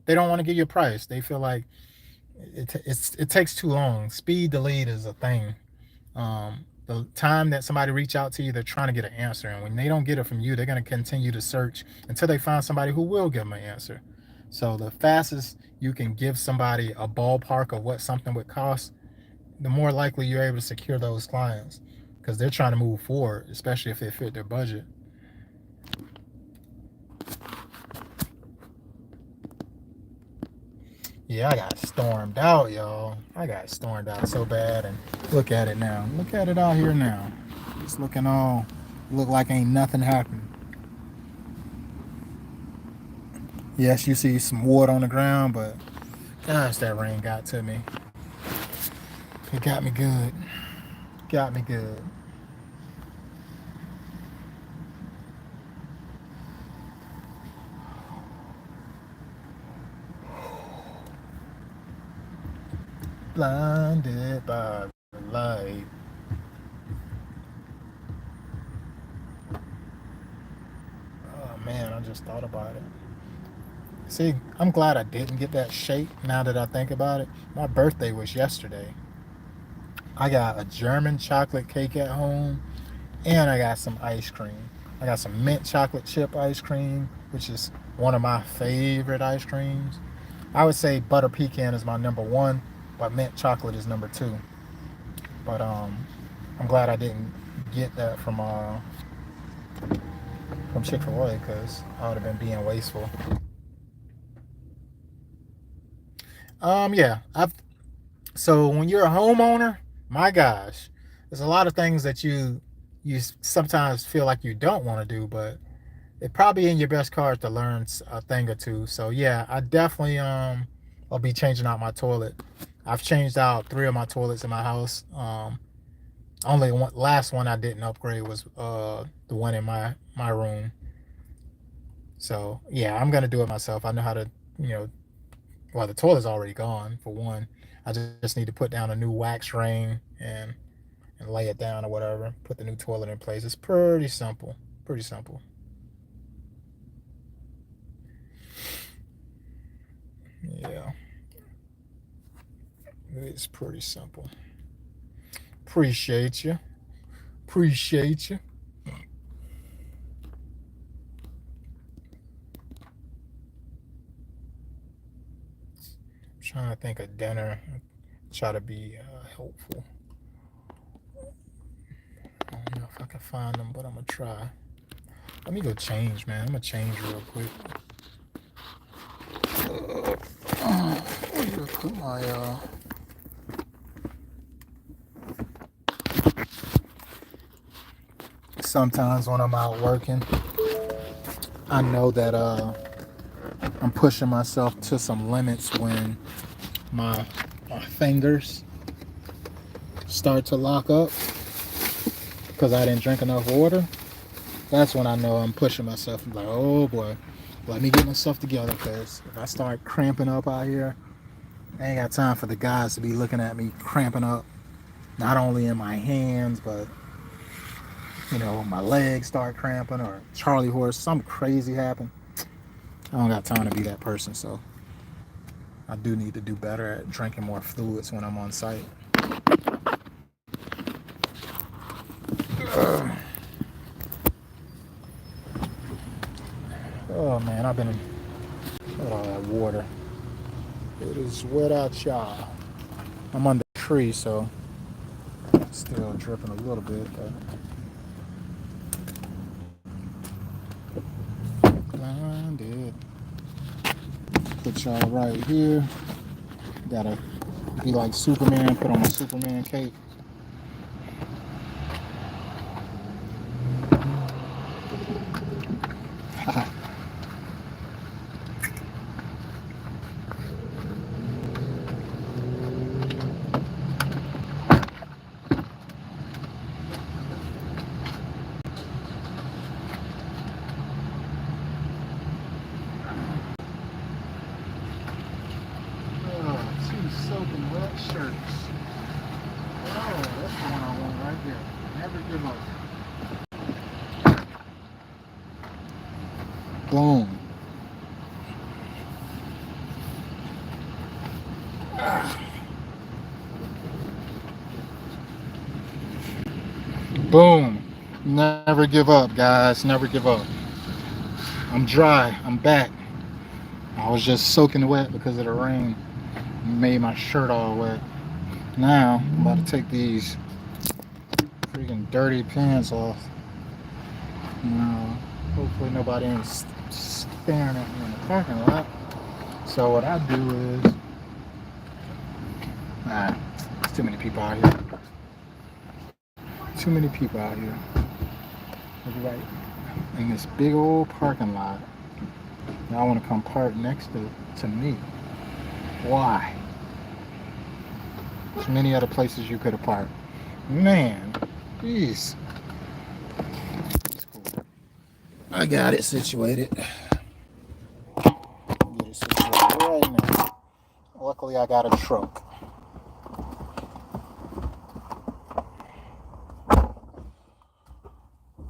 they don't want to give you a price. They feel like it takes too long. Speed to lead is a thing. The time that somebody reach out to you, they're trying to get an answer, and when they don't get it from you, they're going to continue to search until they find somebody who will give them an answer. So the fastest you can give somebody a ballpark of what something would cost, the more likely you're able to secure those clients because they're trying to move forward, especially if they fit their budget. Yeah, I got stormed out, y'all. I got stormed out so bad, and look at it now. Look at it out here now. It's look like ain't nothing happened. Yes, you see some wood on the ground, but gosh, that rain got to me. It got me good. Got me good. Blinded by the light. Oh man, I just thought about it. See, I'm glad I didn't get that shake now that I think about it. My birthday was yesterday. I got a German chocolate cake at home and I got some ice cream. I got some mint chocolate chip ice cream, which is one of my favorite ice creams. I would say butter pecan is my number one, but mint chocolate is number two. But I'm glad I didn't get that from Chick-fil-A because I would have been being wasteful. Yeah, so when you're a homeowner, my gosh, there's a lot of things that you sometimes feel like you don't want to do, but it probably in your best cards to learn a thing or two. So yeah, I definitely I'll be changing out my toilet. I've changed out 3 of my toilets in my house. Only one last one I didn't upgrade was the one in my room. So yeah, I'm gonna do it myself. I know how to, well, the toilet's already gone for one. I just need to put down a new wax ring and lay it down or whatever. Put the new toilet in place. It's pretty simple. Pretty simple. Yeah, it's pretty simple. Appreciate you. Appreciate you. I'm trying to think of dinner. Try to be helpful. I don't know if I can find them, but I'm gonna try. Let me go change, man. I'm gonna change real quick. Where put my Sometimes when I'm out working, I know that I'm pushing myself to some limits when my fingers start to lock up because I didn't drink enough water, that's when I know I'm pushing myself. I'm like, oh boy, let me get myself together, because if I start cramping up out here, I ain't got time for the guys to be looking at me cramping up, not only in my hands, but my legs start cramping, or Charlie horse, something crazy happen. I don't got time to be that person, so I do need to do better at drinking more fluids when I'm on site. Oh man, I've been in all that water. It is wet out, y'all. I'm under a tree, so it's still dripping a little bit, but blinded. Put y'all right here. Gotta be like Superman, put on my Superman cape. Two soaking wet shirts. Oh, that's the one I want right there. Never give up. Boom. Boom. Never give up, guys. Never give up. I'm dry. I'm back. I was just soaking wet because of the rain. Made my shirt all wet. Now, I'm about to take these freaking dirty pants off. Hopefully nobody ain't staring at me in the parking lot. So what I do is, there's too many people out here. Too many people out here. Right in this big old parking lot. Y'all want to come park next to me. Why? There's many other places you could have parked. Man, jeez. Cool. I got it situated. Get it situated right now. Luckily, I got a truck.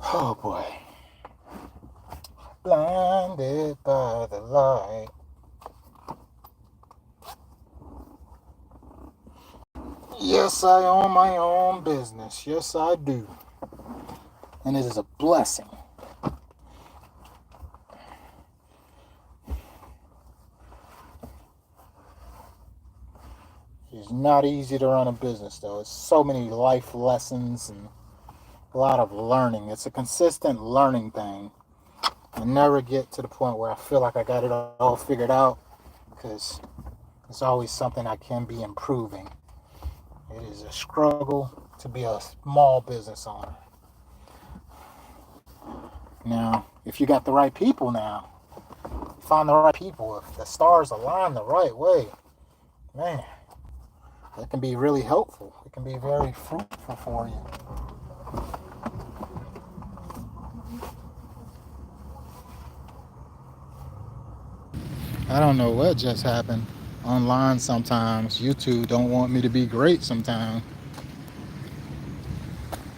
Oh boy. Blinded by the light. Yes, I own my own business. Yes, I do. And it is a blessing. It's not easy to run a business, though. It's so many life lessons and a lot of learning. It's a consistent learning thing. I never get to the point where I feel like I got it all figured out, because it's always something I can be improving. It is a struggle to be a small business owner. Now, if you got the right people find the right people, if the stars align the right way, man, that can be really helpful. It can be very fruitful for you. I don't know what just happened. Online sometimes, YouTube don't want me to be great sometimes.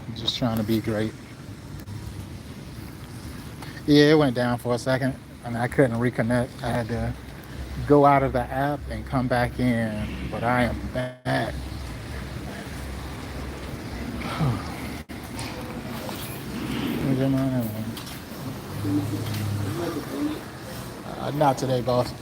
I'm just trying to be great. Yeah, it went down for a second and I couldn't reconnect. I had to go out of the app and come back in, but I am back. Not today, boss.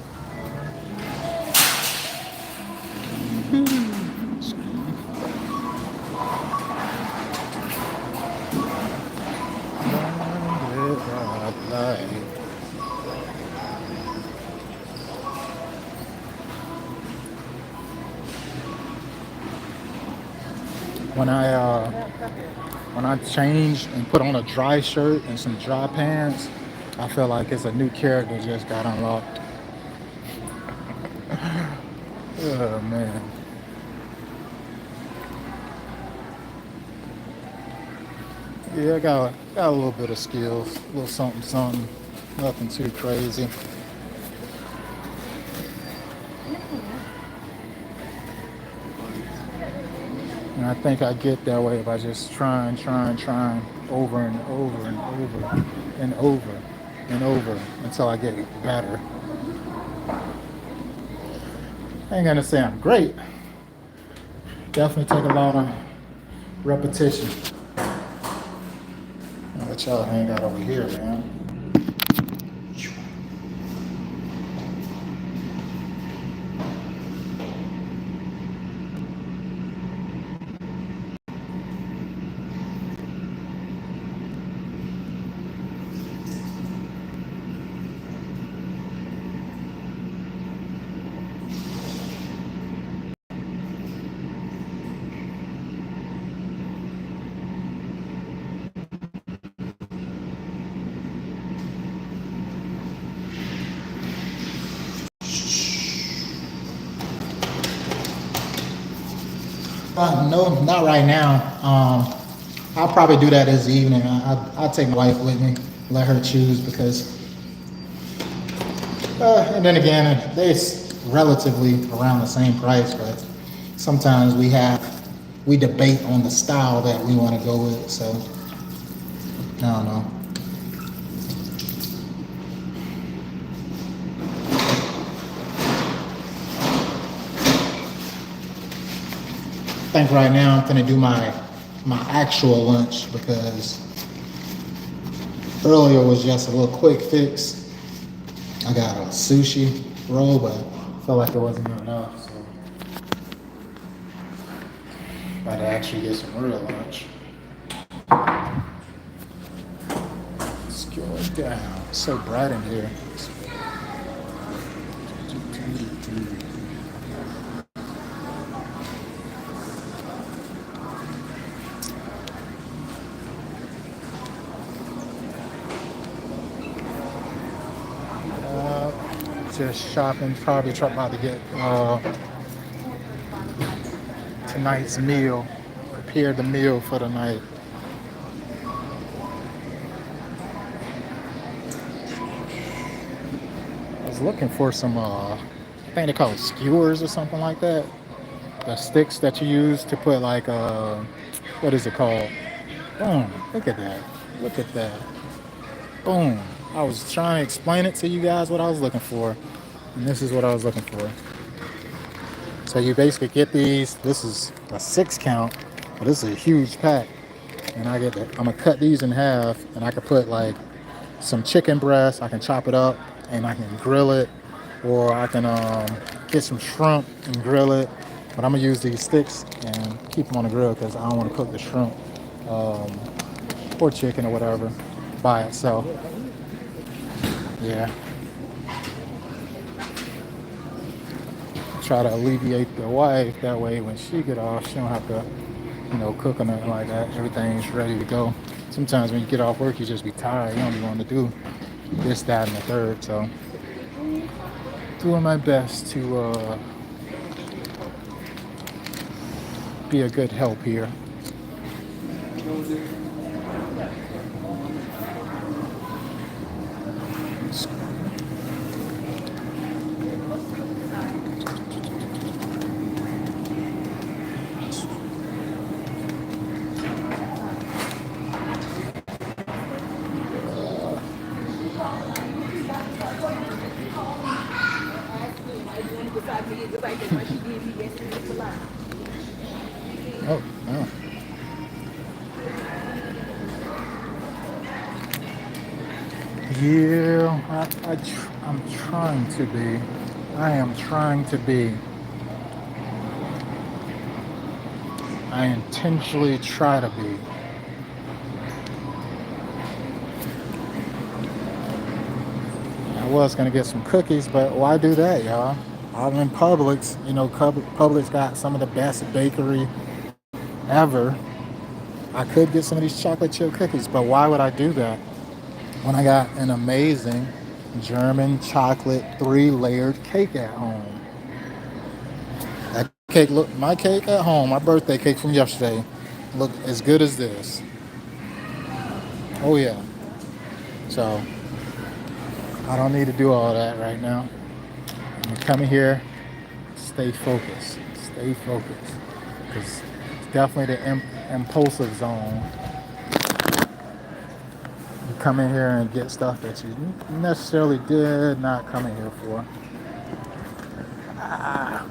When I change and put on a dry shirt and some dry pants, I feel like it's a new character just got unlocked. Oh man. Yeah, I got a little bit of skills, a little something, something, nothing too crazy. And I think I get that way by just trying over and over and over and over and over until I get better. I ain't gonna say I'm great. Definitely take a lot of repetition. I'll let y'all hang out over here, man. No, not right now. I'll probably do that this evening. I'll take my wife with me, let her choose because, and then again, it's relatively around the same price, but sometimes we debate on the style that we want to go with. So I don't know. I think right now I'm gonna do my actual lunch because earlier was just a little quick fix. I got a sushi roll, but felt like it wasn't enough, so about to actually get some real lunch. Let's go down. It's so bright in here. Just shopping, probably about to get tonight's meal, prepare the meal for the night. I was looking for some, I think they call it skewers or something like that. The sticks that you use to put like, what is it called? Boom, look at that. Look at that. Boom. I was trying to explain it to you guys what I was looking for. And this is what I was looking for. So you basically get these. This is a 6 count, but this is a huge pack. And I'm gonna cut these in half, and I can put like some chicken breast. I can chop it up, and I can grill it, or I can get some shrimp and grill it. But I'm gonna use these sticks and keep them on the grill because I don't want to cook the shrimp um, or chicken or whatever by itself. Yeah, try to alleviate the wife that way when she get off, she don't have to, cook or nothing like that. Everything's ready to go. Sometimes when you get off work, you just be tired. You don't even want to do this, that, and the third. So, doing my best to be a good help here. Oh, no. Yeah, I'm trying to be. I am trying to be. I intentionally try to be. I was gonna get some cookies, but why do that, y'all? I'm in Publix. Publix got some of the best bakery ever. I could get some of these chocolate chip cookies, but why would I do that when I got an amazing German chocolate 3-layered cake at home? That cake, look, my cake at home, my birthday cake from yesterday, looked as good as this. Oh yeah. So I don't need to do all that right now. I'm coming here, stay focused. Stay focused. Because it's definitely the impulsive zone. You come in here and get stuff that you necessarily did not come in here for. Ah.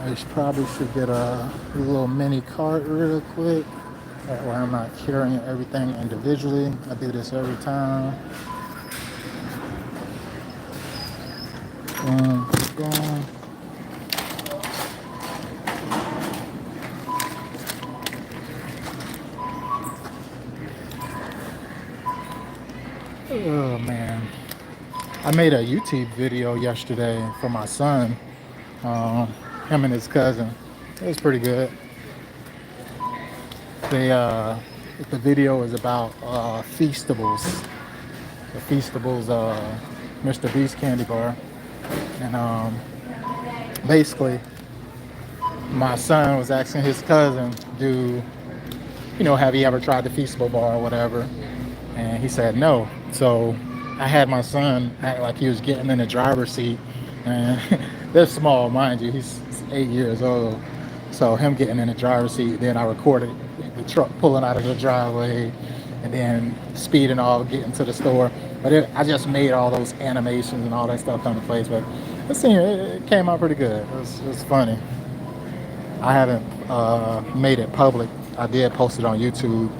I probably should get a little mini cart real quick. That way I'm not carrying everything individually. I do this every time. Boom. Oh man. I made a YouTube video yesterday for my son. Um, him and his cousin. It was pretty good. They the video is about Feastables. The Feastables Mr. Beast candy bar. And basically my son was asking his cousin, have you ever tried the Feastable bar or whatever? And he said no. So I had my son act like he was getting in the driver's seat. And they're small, mind you. He's 8 years old. So him getting in the driver's seat, then I recorded the truck pulling out of the driveway and then speeding off, getting to the store. But I just made all those animations and all that stuff come to place. But it came out pretty good. It was funny. I haven't made it public. I did post it on YouTube.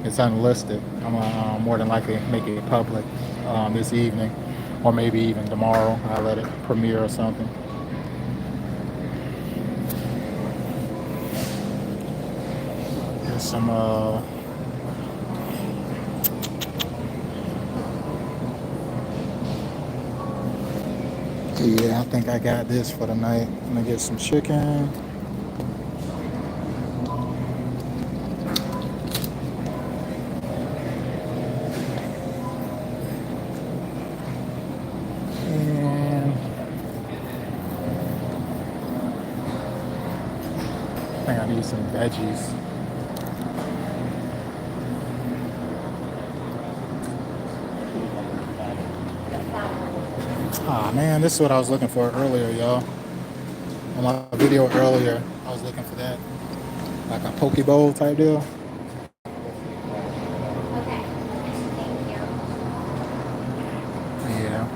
It's unlisted. I'm more than likely make it public this evening, or maybe even tomorrow. I'll let it premiere or something. There's some yeah, I think I got this for the night. I'm gonna get some chicken. And I think I need some veggies. Ah man, this is what I was looking for earlier, y'all. On my video earlier, I was looking for that. Like a poke bowl type deal. Okay. Thank you. Yeah.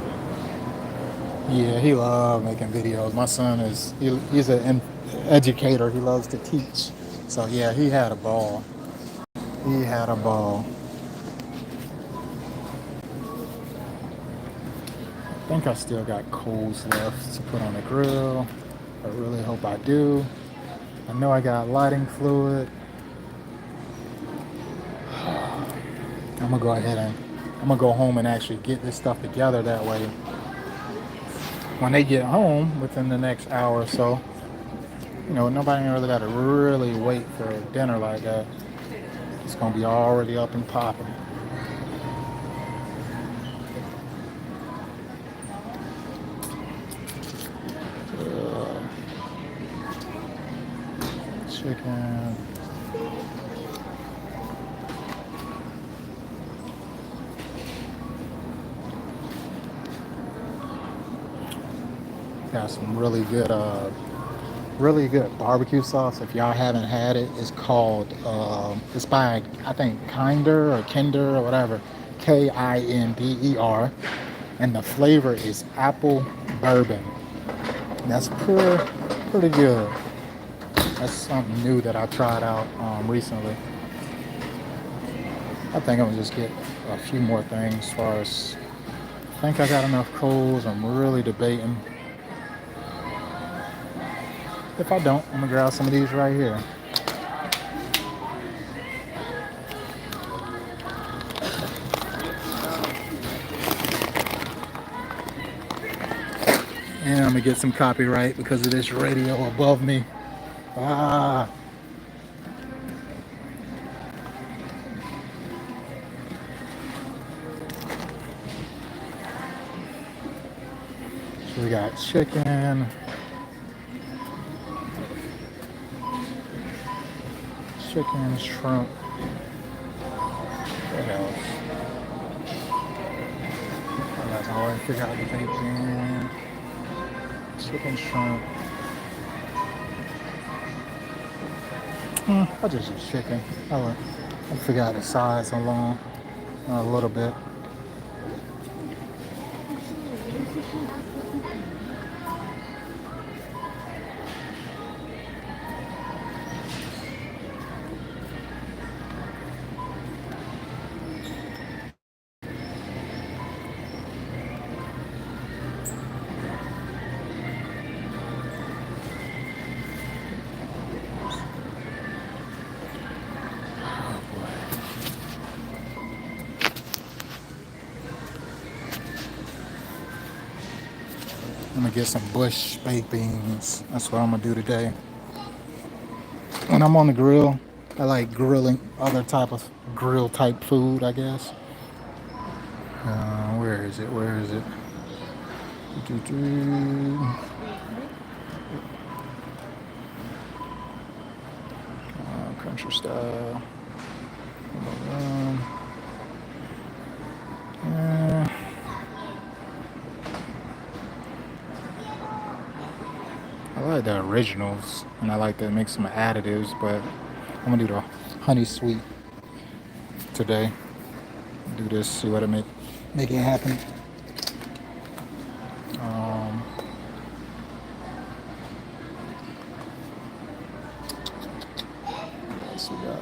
Yeah, he loves making videos. My son he's an educator. He loves to teach. So yeah, he had a ball. He had a ball. I think I still got coals left to put on the grill. I really hope I do. I know I got lighting fluid. I'm gonna go ahead and I'm gonna go home and actually get this stuff together. That way, when they get home within the next hour or so, nobody really got to really wait for dinner like that. It's gonna be already up and popping. Chicken. Got some really good barbecue sauce. If y'all haven't had it, it's called it's by I think Kinder or whatever, Kinder, and the flavor is apple bourbon. That's pretty good. That's something new that I tried out recently. I think I'm gonna just get a few more things as far as I think I got enough coals. I'm really debating. If I don't, I'm gonna grab some of these right here. And I'm gonna get some copyright because of this radio above me. Ah. So we got chicken. chicken, shrimp. What else? I always figure out the bacon, chicken, shrimp. I just use chicken. I figure out the size alone a little bit. I'm gonna get some bush baked beans. That's what I'm gonna do today. When I'm on the grill, I like grilling other type of grill type food, I guess. Where is it? Where is it? Country style. Uh, I like the originals, and I like to make some additives, but I'm gonna do the honey sweet today. Do this, see what it make it happen. What else we got?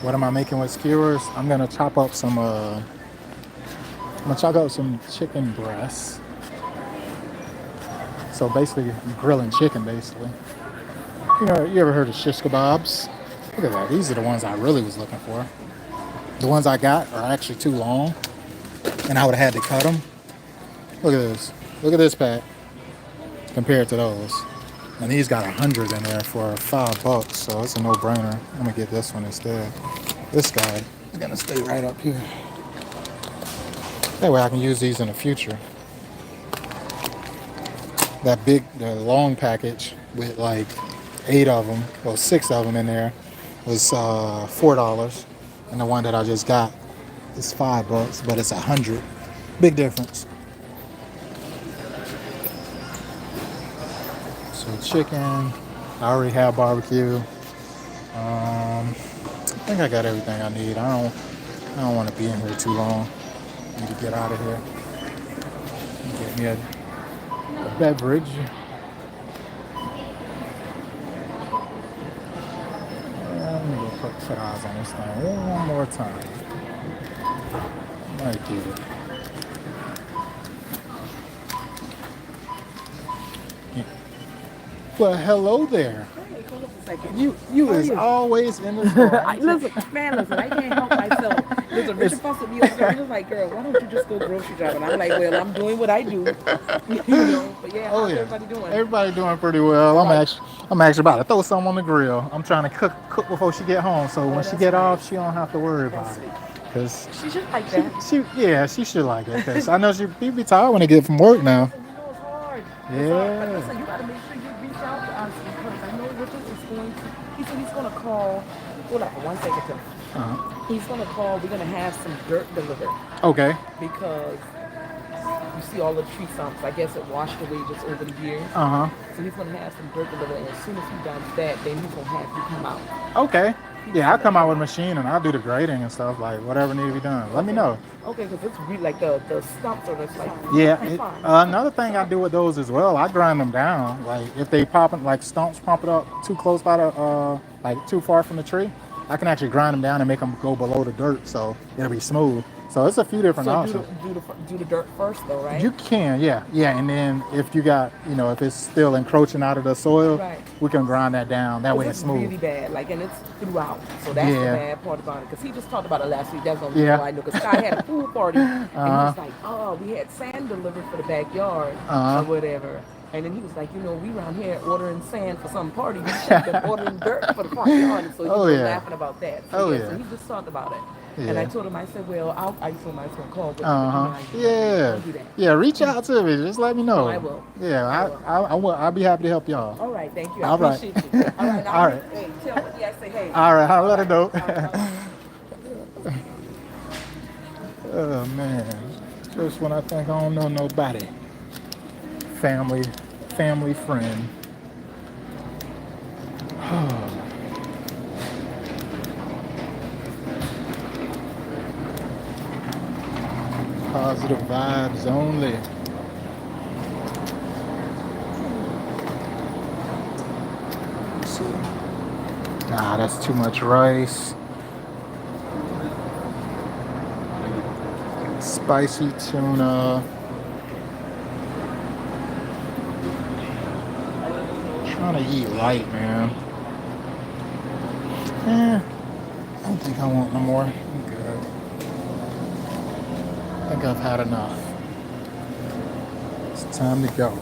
What am I making with skewers? I'm gonna chop up some. I'm gonna chop up some chicken breasts. So basically, grilling chicken, basically. You ever heard of shish kebabs? Look at that. These are the ones I really was looking for. The ones I got are actually too long, and I would have had to cut them. Look at this. Look at this pack compared to those. And these got 100 in there for $5, so it's a no-brainer. I'm gonna get this one instead. This guy is gonna stay right up here. That way I can use these in the future. The long package with like 8 of them, well 6 of them in there, was $4, and the one that I just got is $5, but it's 100. Big difference. So chicken, I already have barbecue. I think I got everything I need. I don't want to be in here too long. I need to get out of here. Get me a beverage. I'm gonna go put fries on this thing one more time. Might do it. Well, hello there. Hey, hold up a second. You is always in the store. Listen, I can't help myself. Listen, Richard busted me up. He was like, girl, why don't you just go grocery shopping? I'm like, well, I'm doing what I do. But yeah, how's everybody doing? Everybody doing pretty well. I'm actually about to throw something on the grill. I'm trying to cook before she get home, so when she get off, she don't have to worry about it. Cause she should like that. She should like it. Cause I know she be tired when they get from work now. You know it's hard. Yeah. But listen, you gotta make sure you reach out to us because I know Richard is going to. He said he's gonna call. Hold on for 1 second, Tim. He's gonna call. We're gonna have some dirt delivered. Okay. Because you see all the tree stumps. I guess it washed away just over the years. So he's gonna have some dirt delivered, and as soon as he does that, then he's gonna have you come out. Okay. Yeah, I'll come out with a machine and I'll do the grading and stuff, like whatever needs to be done. Let me know. Okay, because it's really like the stumps are just like. Yeah. Another thing I do with those as well, I grind them down. Like if they popping, like stumps popping up too close by the, like too far from the tree, I can actually grind them down and make them go below the dirt, so it'll be smooth. So it's a few different options. Do the dirt first though, right? You can, yeah. And then if you got, if it's still encroaching out of the soil, Right. we can grind that down. That way it's smooth. Really bad, like, and it's throughout. So that's the bad part about it. Because he just talked about it last week. That's the only reason why I know. Because Sky had a pool party, and he was like, "Oh, we had sand delivered for the backyard or whatever." And then he was like, you know, we around here ordering sand for some party. We should have been ordering dirt for the front yard. And so he Oh was yeah. laughing about that. So Oh yeah, so yeah. he just talked about it. And I Yeah. told him, I said, well, I told him I was going to call, but Uh you know, huh. I Yeah. don't do that. Yeah. Reach out to me. Just let me know. I will. Yeah. I will. I will. I'll be happy to help y'all. All right, thank you. I All right. appreciate you. All right, now, All right. hey, tell me, I say, hey. All right. I'll let her know. All right. Oh man. Just when I think I don't know nobody. Family friend. Positive vibes only. Let's see. Nah, that's too much rice. Spicy tuna. Trying to eat light, man. I don't think I want no more. I'm good. I think I've had enough. It's time to go.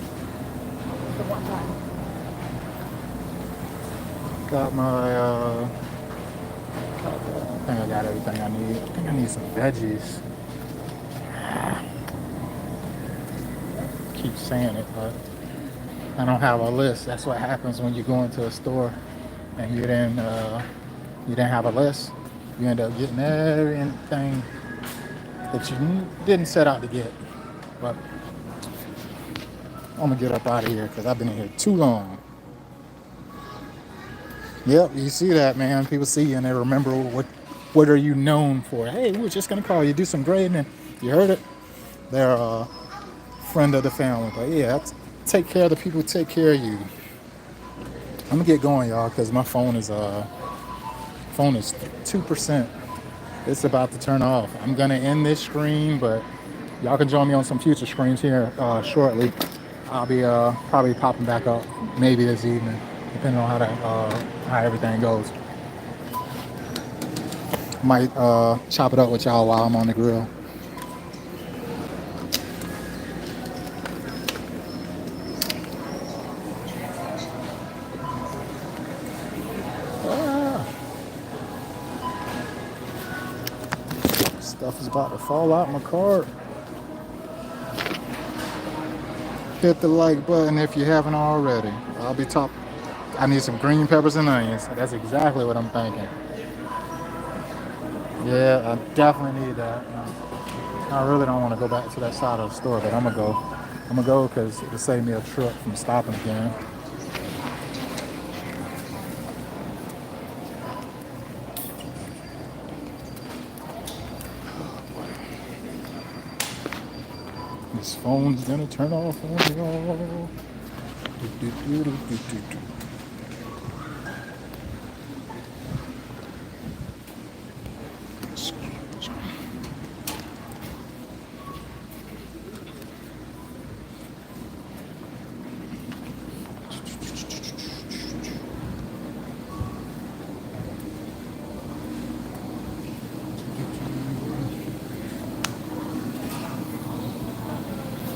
Got my, I think I got everything I need. I think I need some veggies. Keep saying it, but I don't have a list. That's what happens when you go into a store and you didn't have a list. You end up getting everything that you didn't set out to get. But I'm gonna get up out of here because I've been in here too long. Yep, you see that, man. People see you and they remember what are you known for. Hey, we were just gonna call you, do some grading, and you heard it. They're a friend of the family. But yeah, take care of the people who take care of you. I'm gonna get going, y'all, because my phone is 2%. It's about to turn off. I'm gonna end this stream, but y'all can join me on some future streams here shortly. I'll be probably popping back up maybe this evening, depending on how everything goes. Might chop it up with y'all while I'm on the grill. Ah, stuff is about to fall out my cart. Hit the like button if you haven't already. I need some green peppers and onions. That's exactly what I'm thinking. Yeah, I definitely need that. I really don't want to go back to that side of the store, but I'm gonna go. I'm gonna go because it'll save me a trip from stopping again. This phone's gonna turn off on y'all. Do, do, do, do, do, do.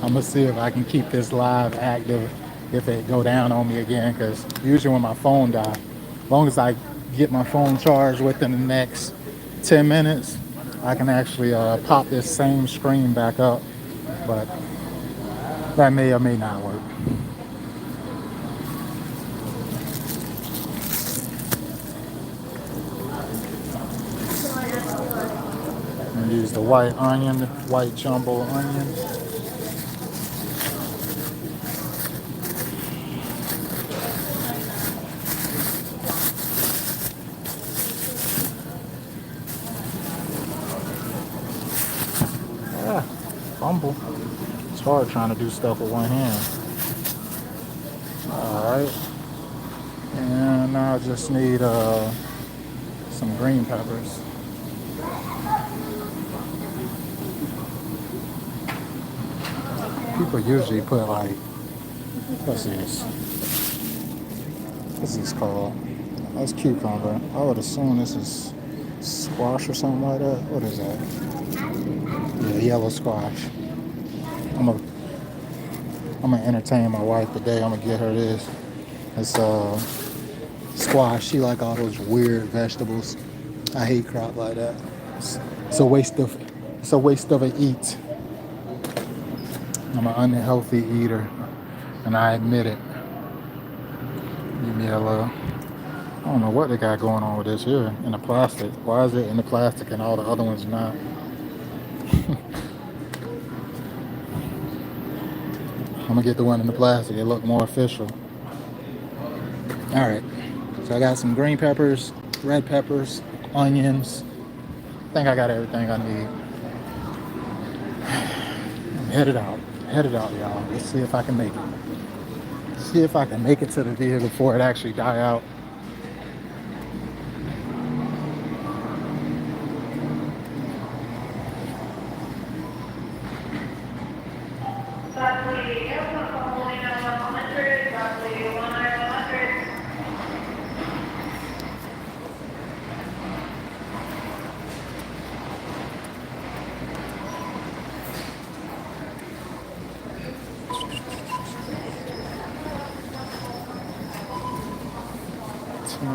I'm gonna see if I can keep this live active if it go down on me again, because usually when my phone dies, as long as I get my phone charged within the next 10 minutes, I can actually pop this same screen back up, but that may or may not work. And use the white onion, white jumbo onion. Fumble. It's hard trying to do stuff with one hand. Alright. And now I just need some green peppers. People usually put like, what's this? What's this called? That's cucumber. I would assume this is squash or something like that. What is that? Yeah, yellow squash. I'm gonna entertain my wife today. I'm gonna get her this. It's squash. She like all those weird vegetables. I hate crap like that. It's a waste of a eat. I'm an unhealthy eater, and I admit it. Give me a little. I don't know what they got going on with this here in the plastic. Why is it in the plastic and all the other ones not? I'm gonna get the one in the plastic. It look more official. All right. So I got some green peppers, red peppers, onions. I think I got everything I need. I'm headed out. Headed out, y'all. Let's see if I can make it. See if I can make it to the vehicle before it actually die out.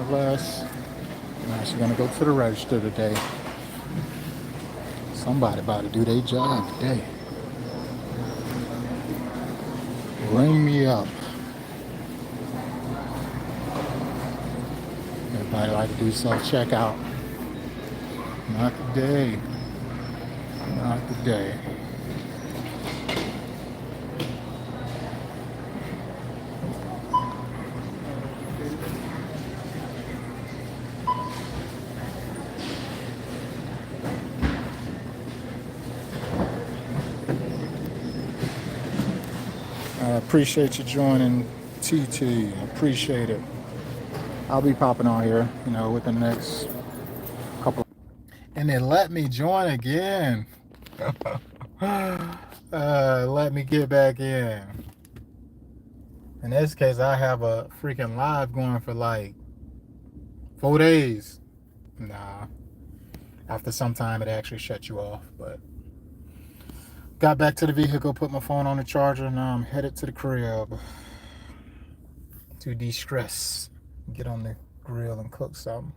Less. I'm actually gonna go to the register today. Somebody about to do their job today. Ring me up. Everybody like to do self-checkout. Not today. Not today. I appreciate you joining TT. Appreciate it. I'll be popping on here, within the next couple. And they let me join again. Let me get back in. In this case, I have a freaking live going for like 4 days. Nah. After some time, it actually shuts you off, but. Got back to the vehicle, put my phone on the charger, and now I'm headed to the crib to de-stress, get on the grill and cook something.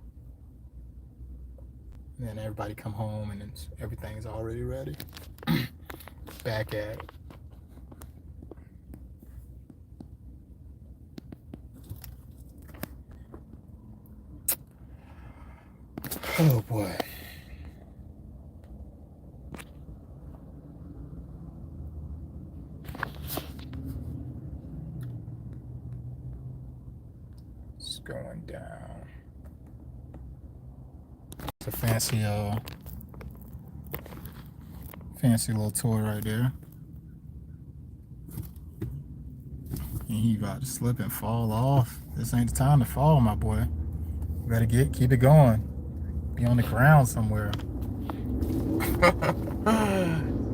And then everybody come home and everything's already ready. Back at it. Oh boy. Going down. It's a fancy little toy right there. And he about to slip and fall off. This ain't the time to fall, my boy. You better keep it going. Be on the ground somewhere.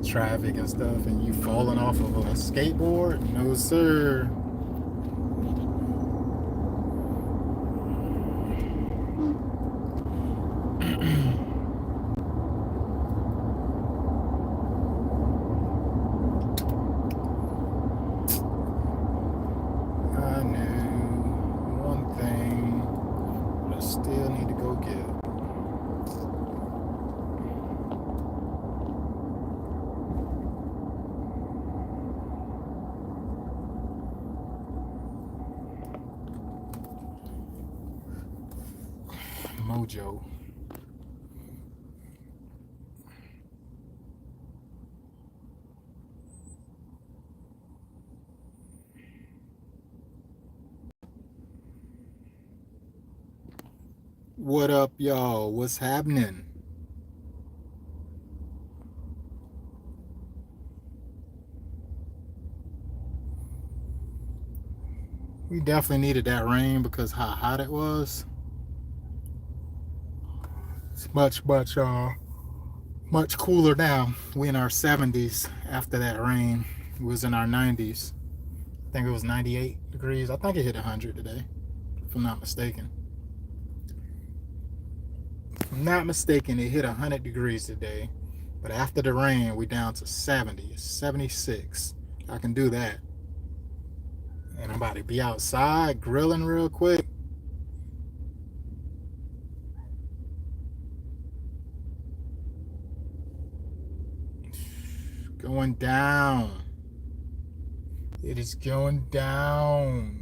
Traffic and stuff, and you falling off of a skateboard? No, sir. Mojo. What up, y'all? What's happening? We definitely needed that rain because how hot it was. It's much cooler now. We in our 70s after that rain. It was in our 90s. I think it was 98 degrees. I think it hit 100 today, if I'm not mistaken. If I'm not mistaken, it hit 100 degrees today. But after the rain, we down to 70, 76. I can do that. And I'm about to be outside grilling real quick. Going down. It is going down.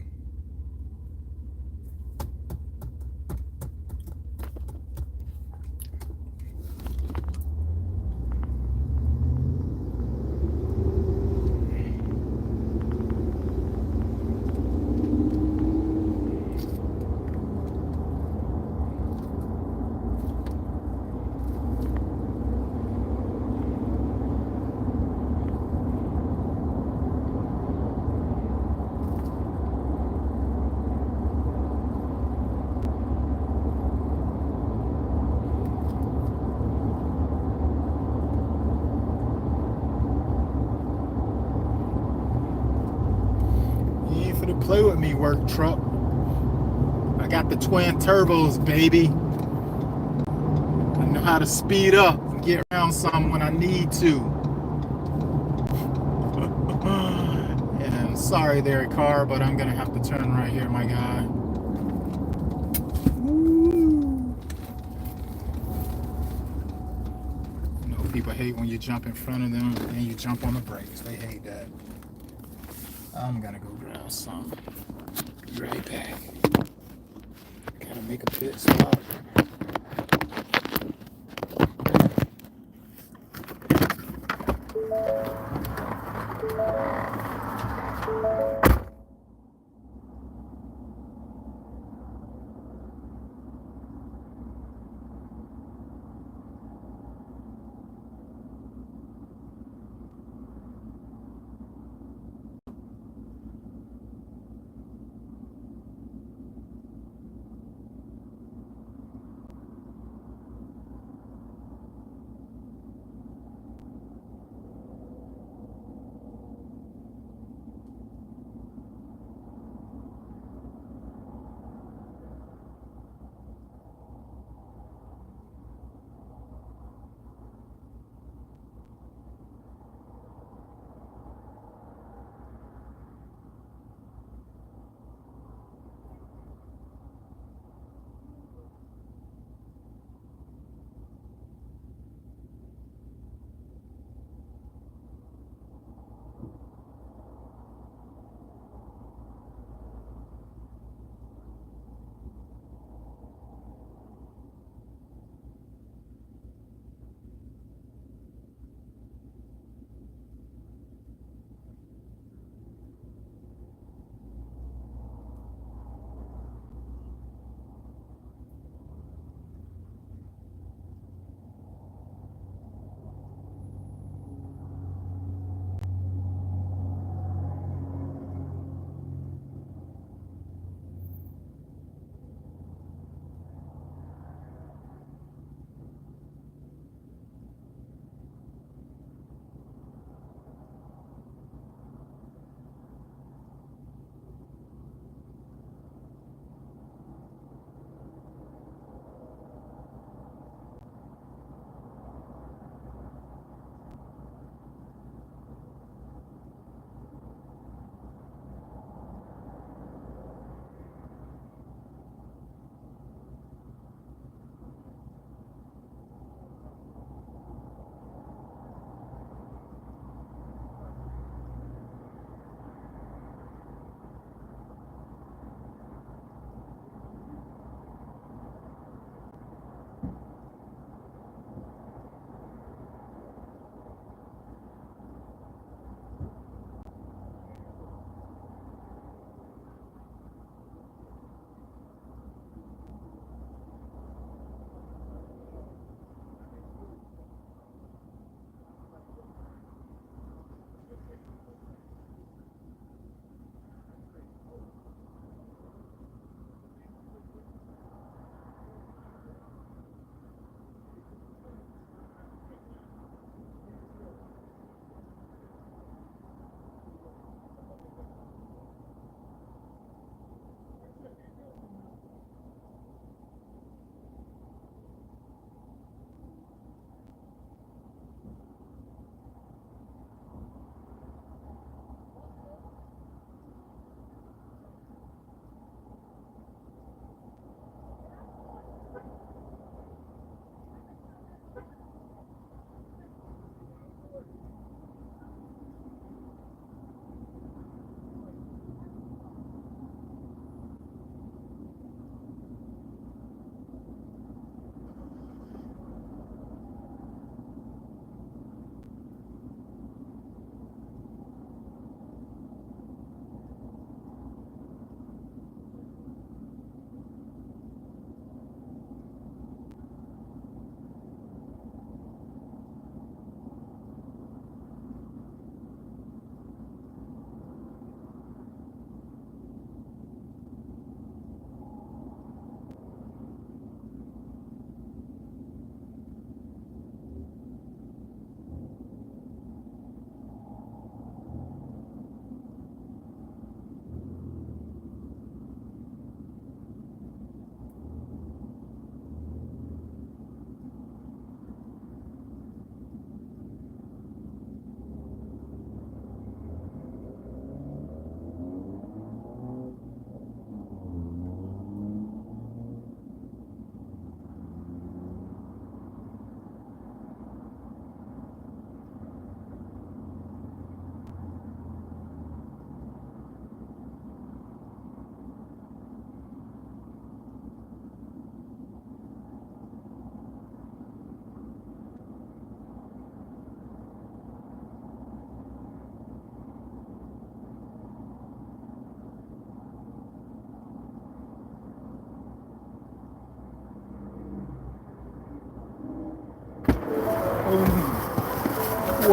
You ain't finna play with me, work truck. I got the twin turbos, baby. I know how to speed up and get around some when I need to. And sorry there, car, but I'm gonna have to turn right here, my guy. Ooh. You know, people hate when you jump in front of them and you jump on the brakes. They hate that. I'm gonna go grab some. Be right back. Gotta make a pit stop.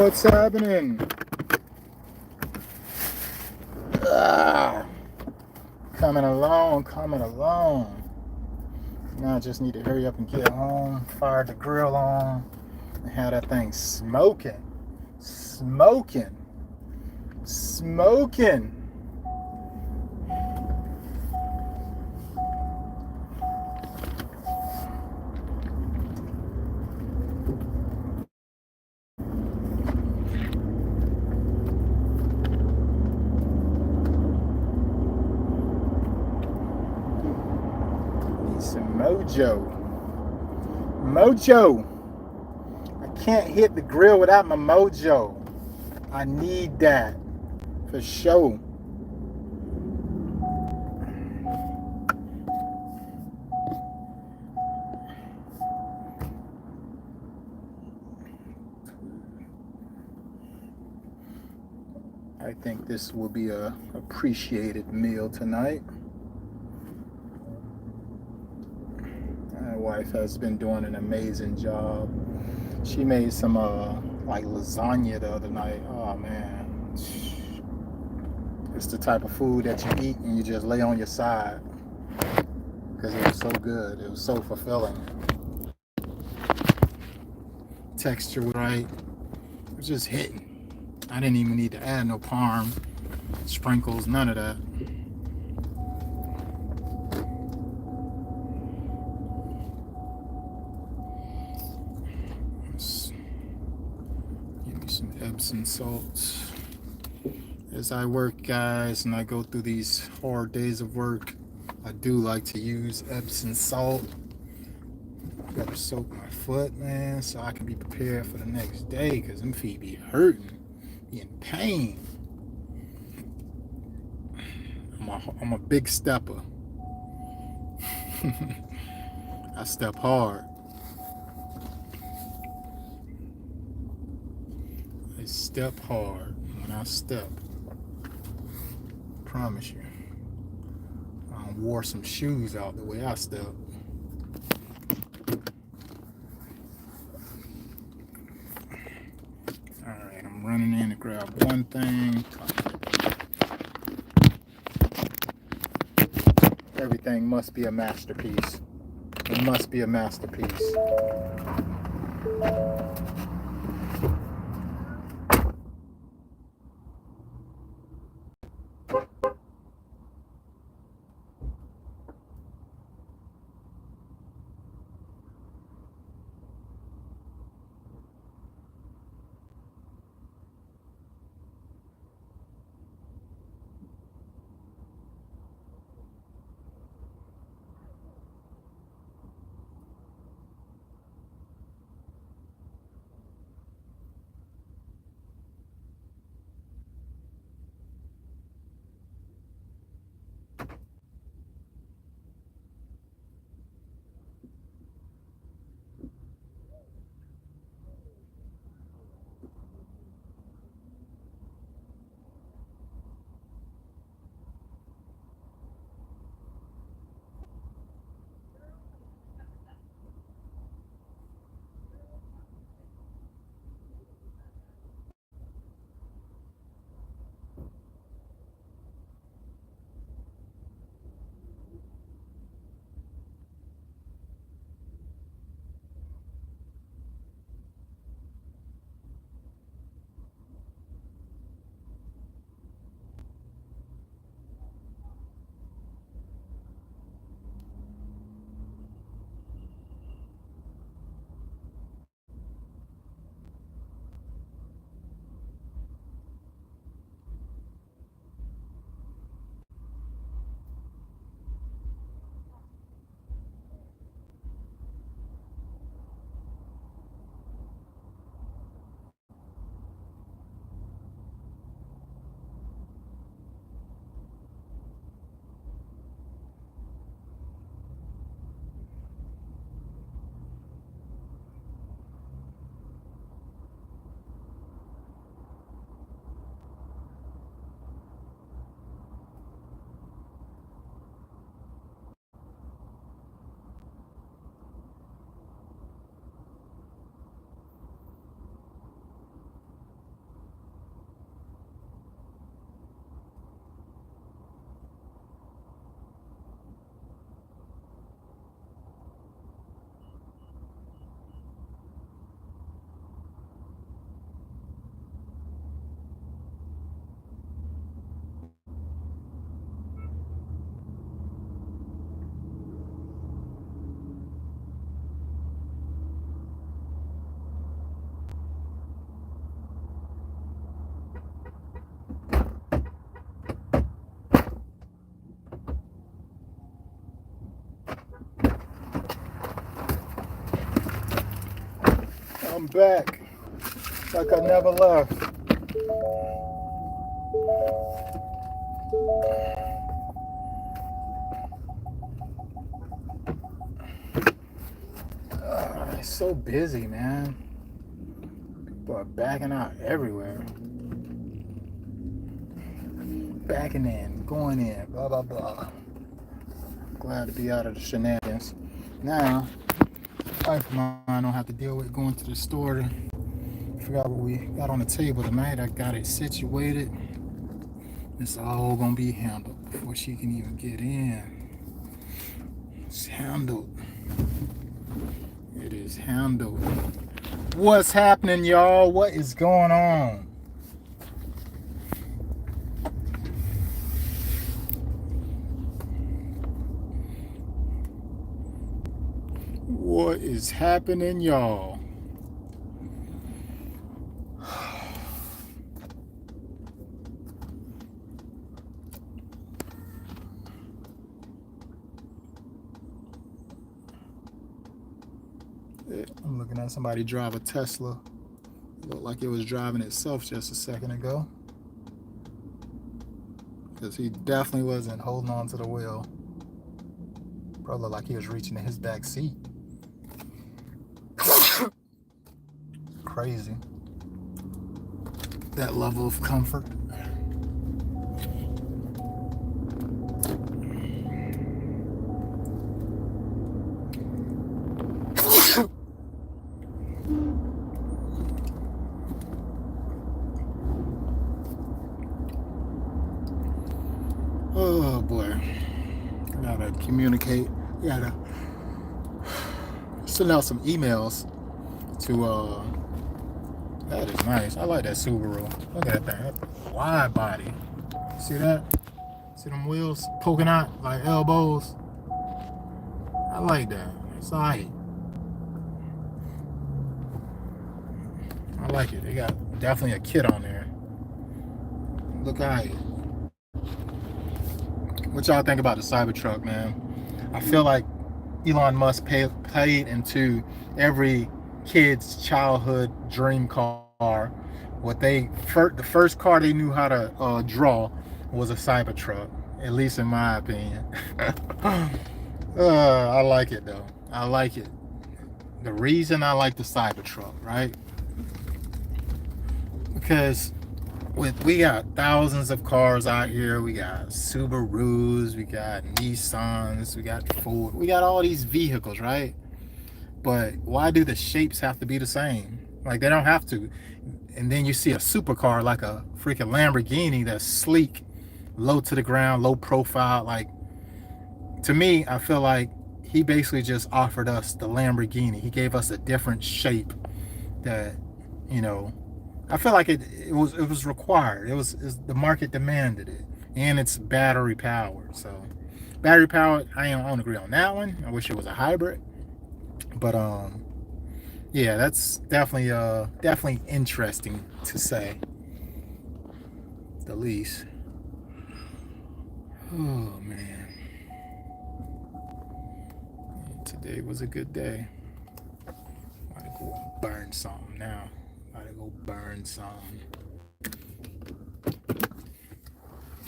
What's happening? Ah, coming along, coming along. Now I just need to hurry up and get home, fire the grill on, and have that thing smoking. Smoking. Smoking. Need some mojo. Mojo. I can't hit the grill without my mojo. I need that for sure. I think this will be a appreciated meal tonight. My wife has been doing an amazing job. She made some like lasagna the other night. Oh man. It's the type of food that you eat and you just lay on your side because it was so good. It was so fulfilling. Texture was right. It was just hitting. I didn't even need to add no parm, sprinkles, none of that. Let's give me some Epsom salts. As I work, guys, and I go through these hard days of work, I do like to use Epsom salt. Gotta soak my foot, man, so I can be prepared for the next day, because them feet be hurting, be in pain. I'm a big stepper. I step hard. I step hard when I step. Promise you. I wore some shoes out the way I step. Alright, I'm running in to grab one thing. Everything must be a masterpiece. It must be a masterpiece. I'm back. Like I never left. It's so busy, man. People are backing out everywhere. Backing in, going in, blah, blah, blah. Glad to be out of the shenanigans. Now, wife of mine don't have to deal with going to the store to forgot what we got on the table tonight. I got it situated. It's all gonna be handled before she can even get in. It's handled. It is handled. What's happening, y'all? What is going on? What is happening, y'all? I'm looking at somebody drive a Tesla. Looked like it was driving itself just a second ago. Because he definitely wasn't holding on to the wheel. Probably looked like he was reaching in his back seat. Crazy. That level of comfort. Oh boy. Gotta communicate. Gotta send out some emails to that is nice. I like that Subaru. Look at that thing. That's wide body. See that? See them wheels poking out like elbows? I like that. It's alright. I like it. They got definitely a kit on there. Look alright. What y'all think about the Cybertruck, man? I feel like Elon Musk played into every kid's childhood dream car. The first car they knew how to draw was a Cybertruck, at least in my opinion. I like it though. I like it. The reason I like the Cybertruck, right? Because we got thousands of cars out here. We got Subarus, we got Nissans, we got Ford, we got all these vehicles, right? But why do the shapes have to be the same? Like, they don't have to. And then you see a supercar like a freaking Lamborghini that's sleek, low to the ground, low profile. Like, to me, I feel like he basically just offered us the Lamborghini. He gave us a different shape that, you know, I feel like it was required. It was the market demanded it, and it's battery powered. So battery powered, I don't agree on that one. I wish it was a hybrid, but yeah, that's definitely interesting to say the least. Oh man, today was a good day. I'm gonna go and burn something now. Go burn some.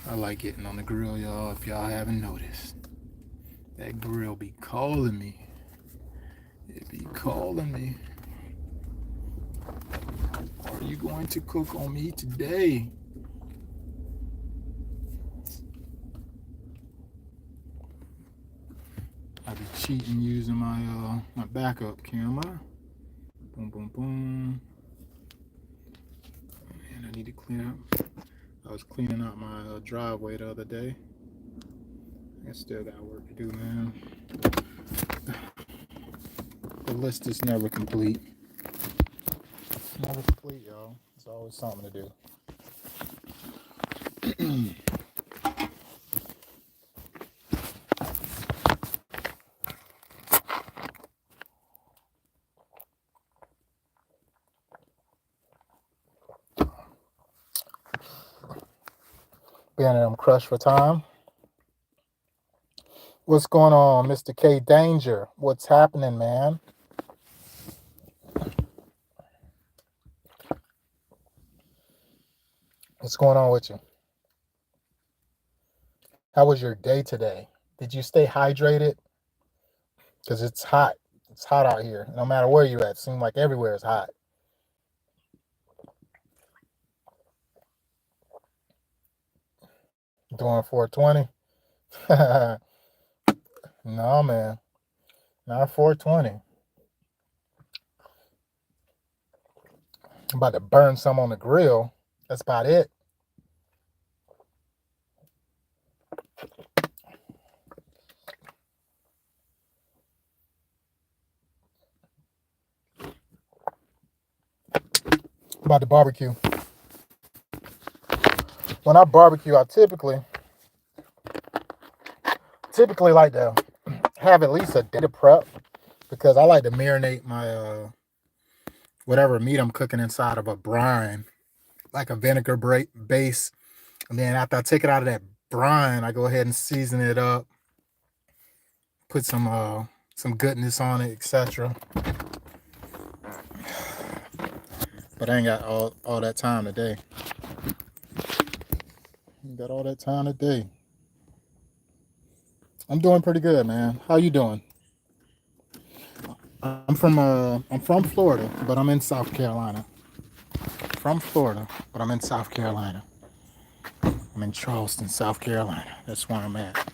I like getting on the grill, y'all. If y'all haven't noticed, that grill be calling me. It be calling me. Are you going to cook on me today? I be cheating using my my backup camera. Boom, boom, boom. I need to clean up. I was cleaning out my driveway the other day. I still got work to do, man. The list is never complete. It's never complete, y'all. There's always something to do. I'm crushed for time. What's going on, Mr. K Danger? What's happening, man? What's going on with you? How was your day today? Did you stay hydrated? Because it's hot. It's hot out here. No matter where you're at, it seems like everywhere is hot. Doing 420? No, man. Not 420. I'm about to burn some on the grill. That's about it. About to barbecue. When I barbecue, I typically like to have at least a day to prep because I like to marinate my whatever meat I'm cooking inside of a brine, like a vinegar base. And then after I take it out of that brine, I go ahead and season it up, put some goodness on it, etc. But I ain't got all that time today. Ain't got all that time today. I'm doing pretty good, man. How you doing? I'm from Florida, but I'm in South Carolina. From Florida, but I'm in South Carolina. I'm in Charleston, South Carolina. That's where I'm at.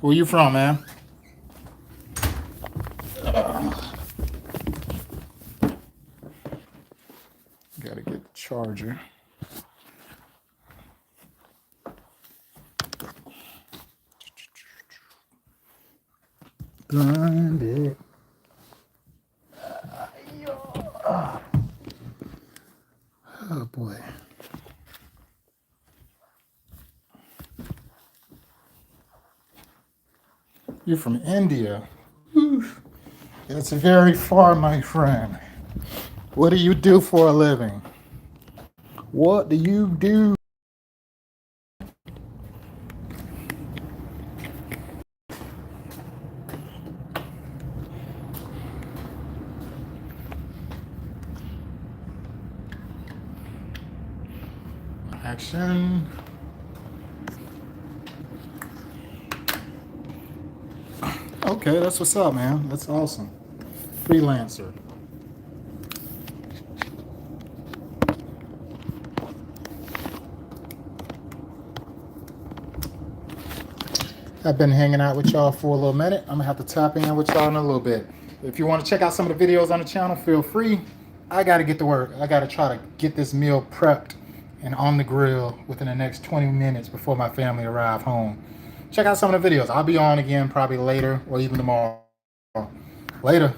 Where you from, man? Gotta get the charger. Blinded. Oh boy. You're from India. Whew. It's very far, my friend. What do you do for a living? What do you do? Action. Okay, that's what's up, man. That's awesome. Freelancer. I've been hanging out with y'all for a little minute. I'm gonna have to tap in with y'all in a little bit. If you want to check out some of the videos on the channel, feel free. I gotta get to work. I gotta try to get this meal prepped and on the grill within the next 20 minutes before my family arrive home. Check out some of the videos. I'll be on again probably later or even tomorrow. Later.